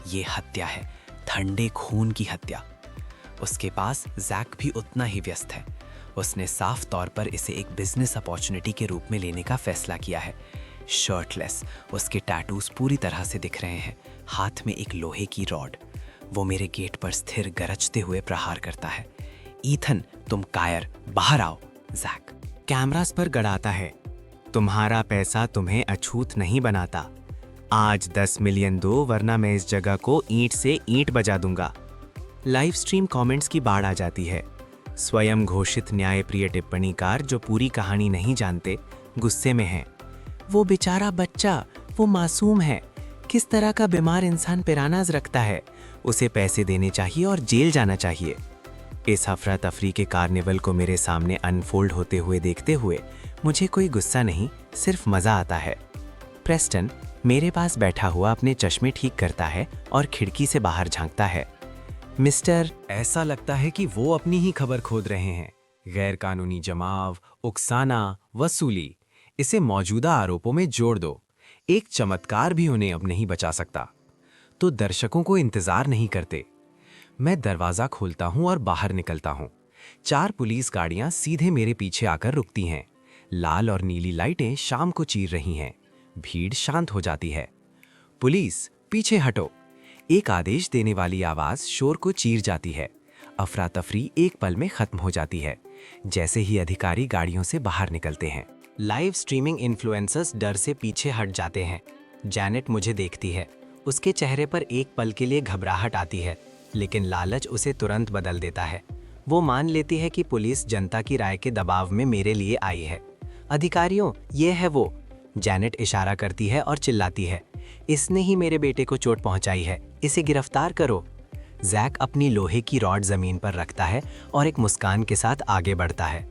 ये हत्या है, ठंडे खून की हत्या। उसके पास जैक भी उतना ही व्यस्त है। उसने साफ तौर पर इसे एक बिजनेस अपॉर्चुनिटी के रूप में लेने का फैसला किया है। शर्टलेस, उसके टैटूज पूरी तरह से दिख रहे हैं, हाथ में एक लोहे की रॉड। वो मेरे गेट पर स्थिर गरजते हुए प्रहार करता है। ईथन, तुम कायर, बाहर आओ। जैक कैमरास पर गड़ाता है, तुम्हारा पैसा तुम्हें अछूत नहीं बनाता। आज 10 मिलियन दो, वरना मैं इस जगह को ईंट से ईंट बजा दूंगा। लाइव स्ट्रीम कमेंट्स की बाढ़ आ जाती है। स्वयं घोषित न्यायप्रिय टिप्पणीकार जो पूरी कहानी नहीं जानते, गुस्से में हैं। वो बेचारा बच्चा, वो मासूम है। किस तरह का बीमार इंसान पिरानाज रखता है? उसे पैसे देने चाहिए और जेल जाना चाहिए। इस अफरा तफरी के कार्निवल को मेरे सामने अनफोल्ड होते हुए देखते हुए मुझे कोई गुस्सा नहीं, सिर्फ मजा आता है। प्रेस्टन मेरे पास बैठा हुआ अपने चश्मे ठीक करता है और खिड़की से बाहर झांकता है। मिस्टर, ऐसा लगता है कि वो अपनी ही खबर खोद रहे हैं। गैर कानूनी जमाव, उकसाना, वसूली, इसे मौजूदा आरोपों में जोड़ दो। एक चमत्कार भी उन्हें अब नहीं बचा सकता। तो दर्शकों को इंतजार नहीं करते। मैं दरवाजा खोलता हूं और बाहर निकलता हूं। 4 पुलिस गाड़ियां सीधे मेरे पीछे आकर रुकती हैं। लाल और नीली लाइटें शाम को चीर रही हैं। भीड़ शांत हो जाती है। पुलिस, पीछे हटो। एक आदेश देने वाली आवाज शोर को चीर जाती है। अफरा तफरी एक पल में खत्म हो जाती है, जैसे ही अधिकारी गाड़ियों से बाहर निकलते हैं। लाइव स्ट्रीमिंग इन्फ्लुएंसर्स डर से पीछे हट जाते हैं। जैनेट मुझे देखती है। उसके चेहरे पर एक पल के लिए घबराहट आती है, लेकिन लालच उसे तुरंत बदल देता है। वो मान लेती है कि पुलिस जनता की राय के दबाव में मेरे लिए आई है। अधिकारियों, ये है वो। जैनेट इशारा करती है और चिल्लाती है, इसने ही मेरे बेटे को चोट पहुंचाई है, इसे गिरफ्तार करो। जैक अपनी लोहे की रॉड जमीन पर रखता है और एक मुस्कान के साथ आगे बढ़ता है।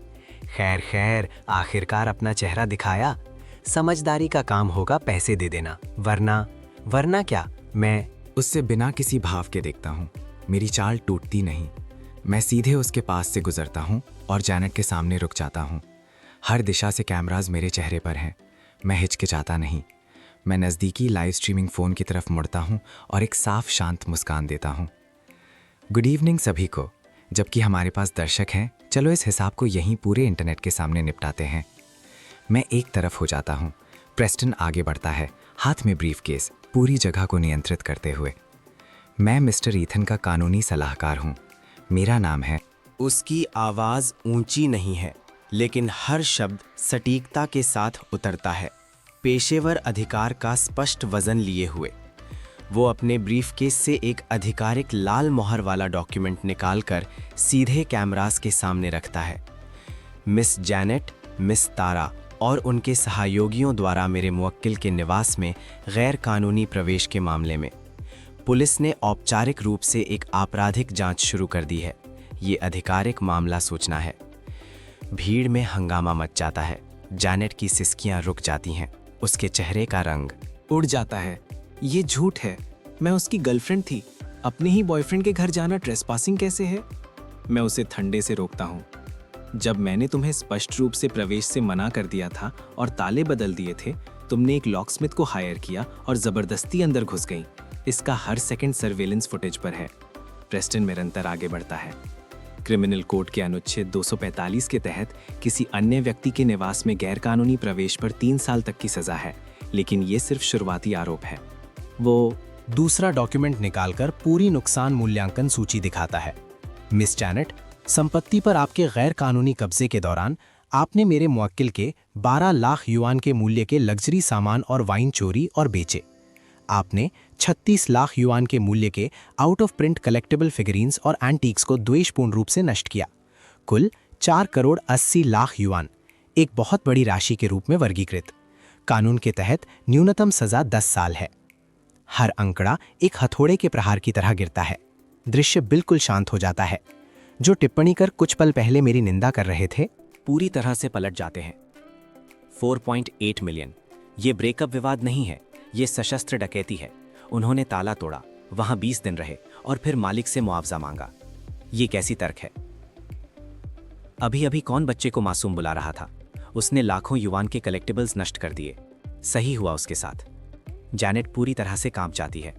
खैर खैर, आखिरकार अपना चेहरा दिखाया। समझदारी का काम होगा पैसे दे देना, वरना क्या? मैं उससे बिना किसी भाव के देखता हूँ। मेरी चाल टूटती नहीं। मैं सीधे उसके पास से गुजरता हूँ और जैनेट के सामने रुक जाता हूँ। हर दिशा से कैमरास मेरे चेहरे पर हैं। मैं हिचकिचाता नहीं। मैं नज़दीकी लाइव स्ट्रीमिंग फ़ोन की तरफ मुड़ता हूँ और एक साफ शांत मुस्कान देता हूँ। गुड इवनिंग सभी को। जबकि हमारे पास दर्शक हैं, चलो इस हिसाब को यहीं पूरे इंटरनेट के सामने निपटाते हैं। मैं एक तरफ हो जाता हूँ। प्रेस्टन आगे बढ़ता है, हाथ में ब्रीफकेस, पूरी जगह को नियंत्रित करते हुए। मैं मिस्टर ईथन का कानूनी सलाहकार हूँ। मेरा नाम है। उसकी आवाज ऊंची नहीं है, लेकिन हर शब्द सटीकता के साथ उतरता है, पेशेवर अधिकार का स्पष्ट वजन लिए हुए। वो अपने ब्रीफकेस से एक आधिकारिक लाल मोहर वाला डॉक्यूमेंट निकालकर सीधे कैमरास के सामने रखता है। मिस जैनेट, मिस तारा और उनके सहयोगियों द्वारा मेरे मुवक्किल के निवास में गैर कानूनी प्रवेश के मामले में पुलिस ने औपचारिक रूप से एक आपराधिक जांच शुरू कर दी है। ये आधिकारिक मामला सूचना है। भीड़ में हंगामा मच जाता है। जैनेट की सिसकियां रुक जाती हैं। उसके चेहरे का रंग उड़ जाता है। ये झूठ है। मैं उसकी गर्लफ्रेंड थी। अपने ही बॉयफ्रेंड के घर जाना ट्रेसपासिंग कैसे है? मैं उसे ठंडे से रोकता हूँ। जब मैंने तुम्हें स्पष्ट रूप से प्रवेश से मना कर दिया था और ताले बदल दिए थे, तुमने एक लॉकस्मिथ को हायर किया और जबरदस्ती अंदर घुस गई। इसका हर सेकंड सर्वेलेंस फुटेज पर है। प्रेस्टन निरंतर आगे बढ़ता है। क्रिमिनल कोड के अनुच्छेद 245 के तहत किसी अन्य व्यक्ति के निवास में गैरकानूनी प्रवेश पर 3 साल तक की सजा है, लेकिन ये सिर्फ शुरुआती आरोप है। वो दूसरा डॉक्यूमेंट निकालकर पूरी नुकसान मूल्यांकन सूची दिखाता है। मिस जैनेट, संपत्ति पर आपके गैर कानूनी कब्जे के दौरान आपने मेरे मुवक्किल के 12 लाख युआन के मूल्य के लग्जरी सामान और वाइन चोरी और बेचे। आपने 36 लाख युआन के मूल्य के out of print collectable figurines और एंटीक्स को द्वेषपूर्ण रूप से नष्ट किया। कुल 4 करोड़ 80 लाख युआन, एक बहुत बड़ी राशि के रूप में वर्गीकृत। कानून के तहत न्यूनतम सजा 10 साल है। हर अंकड़ा एक हथौड़े के प्रहार की तरह गिरता है। दृश्य बिल्कुल शांत हो जाता है। जो टिप्पणी कर कुछ पल पहले मेरी निंदा कर रहे थे, पूरी तरह से पलट जाते हैं। 4.8 मिलियन। ये ब्रेकअप विवाद नहीं है, ये सशस्त्र डकैती है। उन्होंने ताला तोड़ा, वहां 20 दिन रहे और फिर मालिक से मुआवजा मांगा। ये कैसी तर्क है? अभी अभी कौन बच्चे को मासूम बुला रहा था? उसने लाखों युआन के कलेक्टिबल्स नष्ट कर दिए। सही हुआ उसके साथ। जैनेट पूरी तरह से कांप जाती है।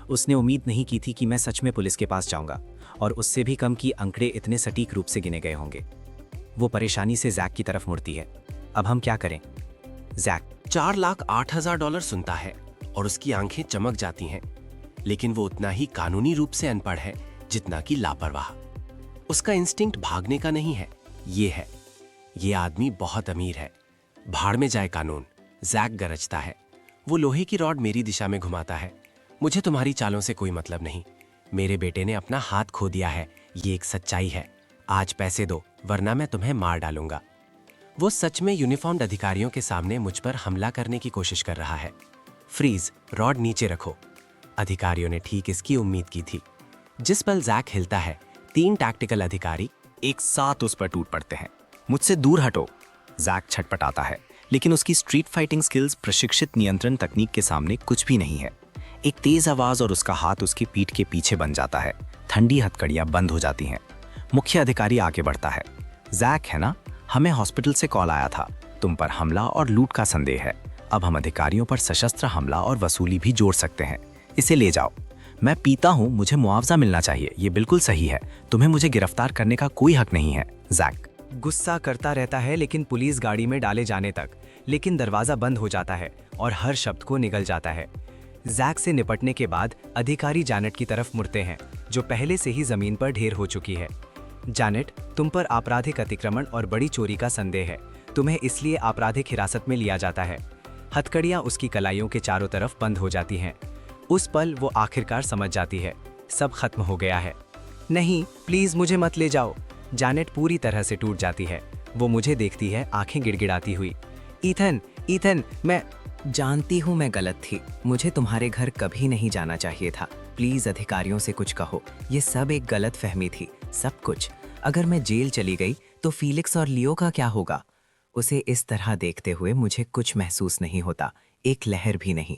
उसने उम्मीद नहीं की थी कि मैं सच में पुलिस के पास जाऊंगा, और उससे भी कम कि अंकड़े इतने सटीक रूप से गिने गए होंगे। वो परेशानी से जैक की तरफ मुड़ती है। अब हम क्या करें? जैक 4,08,000 सुनता है और उसकी आंखें चमक जाती हैं, लेकिन वो उतना ही कानूनी रूप से अनपढ़ है जितना कि लापरवाह। उसका इंस्टिंक्ट भागने का नहीं है, ये आदमी बहुत अमीर है। भाड़ में जाए कानून। जैक गरजता है। वो लोहे की रॉड मेरी दिशा में घुमाता है। मुझे तुम्हारी चालों से कोई मतलब नहीं। मेरे बेटे ने अपना हाथ खो दिया है, ये एक सच्चाई है। आज पैसे दो, वरना मैं तुम्हें मार डालूंगा। वो सच में यूनिफॉर्म्ड अधिकारियों के सामने मुझ पर हमला करने की कोशिश कर रहा है। फ्रीज, रॉड नीचे रखो। अधिकारियों ने ठीक इसकी उम्मीद की थी। जिस पल जैक हिलता है, 3 टैक्टिकल अधिकारी एक साथ उस पर टूट पड़ते हैं। मुझसे दूर हटो। जैक छटपटाता है, लेकिन उसकी स्ट्रीट फाइटिंग स्किल्स प्रशिक्षित नियंत्रण तकनीक के सामने कुछ भी नहीं है। एक तेज आवाज और उसका हाथ उसकी पीठ के पीछे बन जाता है। ठंडी हथकड़ियां बंद हो जाती हैं। मुख्य अधिकारी आगे बढ़ता है। जैक है ना, हमें हॉस्पिटल से कॉल आया था। तुम पर हमला और लूट का संदेह है। अब हम अधिकारियों पर सशस्त्र हमला और वसूली भी जोड़ सकते हैं। इसे ले जाओ। मैं पीता हूं, मुझे मुआवजा मिलना चाहिए। ये बिल्कुल सही है। तुम्हें मुझे गिरफ्तार करने का कोई हक नहीं है। जैक गुस्सा करता रहता है, लेकिन पुलिस गाड़ी में डाले जाने तक। लेकिन दरवाजा बंद हो जाता है और हर शब्द को निगल जाता है। जैक से निपटने के बाद अधिकारी जैनेट की तरफ मुड़ते हैं, जो पहले से ही जमीन पर ढेर हो चुकी है। जैनेट, तुम पर आपराधिक अतिक्रमण और बड़ी चोरी का संदेह है। तुम्हें इसलिए आपराधिक हिरासत में लिया जाता है। हथकड़ियां उसकी कलाइयों के चारों तरफ बंद हो जाती हैं। उस पल वो आखिरकार समझ जाती है, सब खत्म हो गया है। नहीं, प्लीज मुझे मत ले जाओ। जैनेट पूरी तरह से टूट जाती है। वो मुझे देखती है, आंखें गिड़गिड़ाती हुई। ईथन, मैं जानती हूँ मैं गलत थी। मुझे तुम्हारे घर कभी नहीं जाना चाहिए था। प्लीज अधिकारियों से कुछ कहो। ये सब एक गलत फहमी थी, सब कुछ। अगर मैं जेल चली गई तो फीलिक्स और लियो का क्या होगा? उसे इस तरह देखते हुए मुझे कुछ महसूस नहीं होता, एक लहर भी नहीं।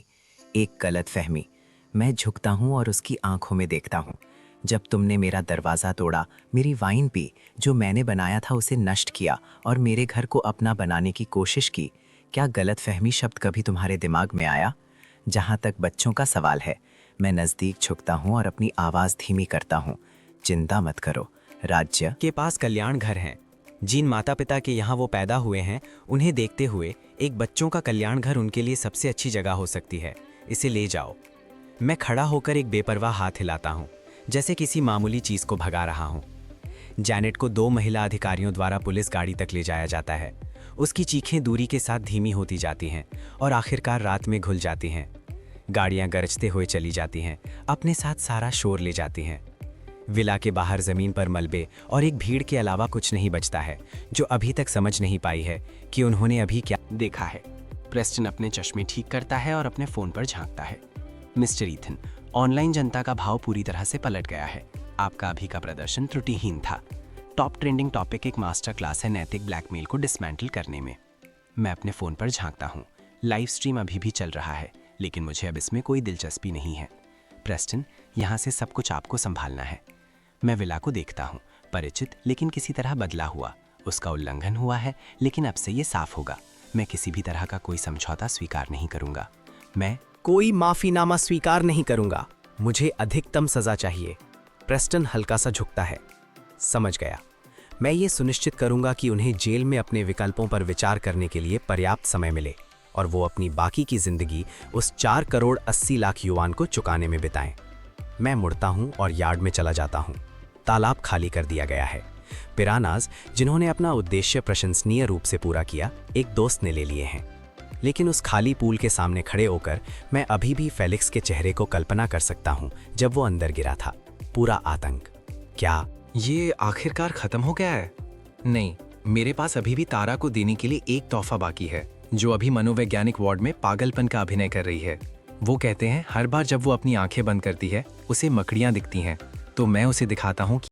एक गलत फहमी। मैं झुकता हूँ और उसकी आंखों में देखता हूँ। जब तुमने मेरा दरवाज़ा तोड़ा, मेरी वाइन पी, जो मैंने बनाया था उसे नष्ट किया और मेरे घर को अपना बनाने की कोशिश की, क्या गलत फहमी शब्द कभी तुम्हारे दिमाग में आया? जहाँ तक बच्चों का सवाल है, मैं नज़दीक झुकता हूँ और अपनी आवाज़ धीमी करता हूँ। चिंता मत करो, राज्य के पास कल्याण घर हैं। जिन माता पिता के यहाँ वो पैदा हुए हैं, उन्हें देखते हुए एक बच्चों का कल्याण घर उनके लिए सबसे अच्छी जगह हो सकती है। इसे ले जाओ। मैं खड़ा होकर एक बेपरवाह हाथ हिलाता हूँ, जैसे किसी मामूली चीज़ को भगा रहा हूँ। जैनेट को 2 महिला अधिकारियों द्वारा पुलिस गाड़ी तक ले जाया जाता है। उसकी चीखें दूरी के साथ धीमी होती जाती हैं और आखिरकार रात में घुल जाती हैं। गाड़ियां गरजते हुए चली जाती हैं, अपने साथ सारा शोर ले जाती हैं। विला के बाहर जमीन पर मलबे और एक भीड़ के अलावा कुछ नहीं बचता है, जो अभी तक समझ नहीं पाई है कि उन्होंने अभी क्या देखा है। प्रेस्टन अपने चश्मे ठीक करता है और अपने फोन पर झांकता है। मिस्टर ईथन, ऑनलाइन जनता का भाव पूरी तरह से पलट गया है। आपका अभी का प्रदर्शन त्रुटिहीन था। टॉप ट्रेंडिंग टॉपिक एक मास्टर क्लास है नैतिक ब्लैकमेल को डिसमेंटल करने में। मैं अपने फोन पर झांकता हूँ। लाइव स्ट्रीम अभी भी चल रहा है, लेकिन मुझे अब इसमें कोई दिलचस्पी नहीं है। प्रेस्टन, यहाँ से सब कुछ आपको संभालना है। मैं विला को देखता हूँ, परिचित लेकिन किसी तरह बदला हुआ। उसका उल्लंघन हुआ है, लेकिन अब से ये साफ होगा। मैं किसी भी तरह का कोई समझौता स्वीकार नहीं करूँगा। मैं कोई माफीनामा स्वीकार नहीं करूंगा। मुझे अधिकतम सजा चाहिए। प्रेस्टन हल्का सा झुकता है। समझ गया। मैं ये सुनिश्चित करूंगा कि उन्हें जेल में अपने विकल्पों पर विचार करने के लिए पर्याप्त समय मिले और वो अपनी बाकी की जिंदगी उस 4 करोड़ 80 लाख युआन को चुकाने में बिताएं। मैं मुड़ता हूं और यार्ड में चला जाता हूं। तालाब खाली कर दिया गया है। पिरानाज, जिन्होंने अपना उद्देश्य प्रशंसनीय रूप से पूरा किया, एक दोस्त ने ले लिए हैं। लेकिन उस खाली पूल के सामने खड़े होकर मैं अभी भी फेलिक्स के चेहरे को कल्पना कर सकता हूं जब वो अंदर गिरा था। पूरा आतंक। क्या ये आखिरकार खत्म हो गया है? नहीं, मेरे पास अभी भी तारा को देने के लिए एक तोहफा बाकी है, जो अभी मनोवैज्ञानिक वार्ड में पागलपन का अभिनय कर रही है। वो कहते हैं हर बार जब वो अपनी आंखें बंद करती है उसे मकड़ियां दिखती हैं, तो मैं उसे दिखाता हूँ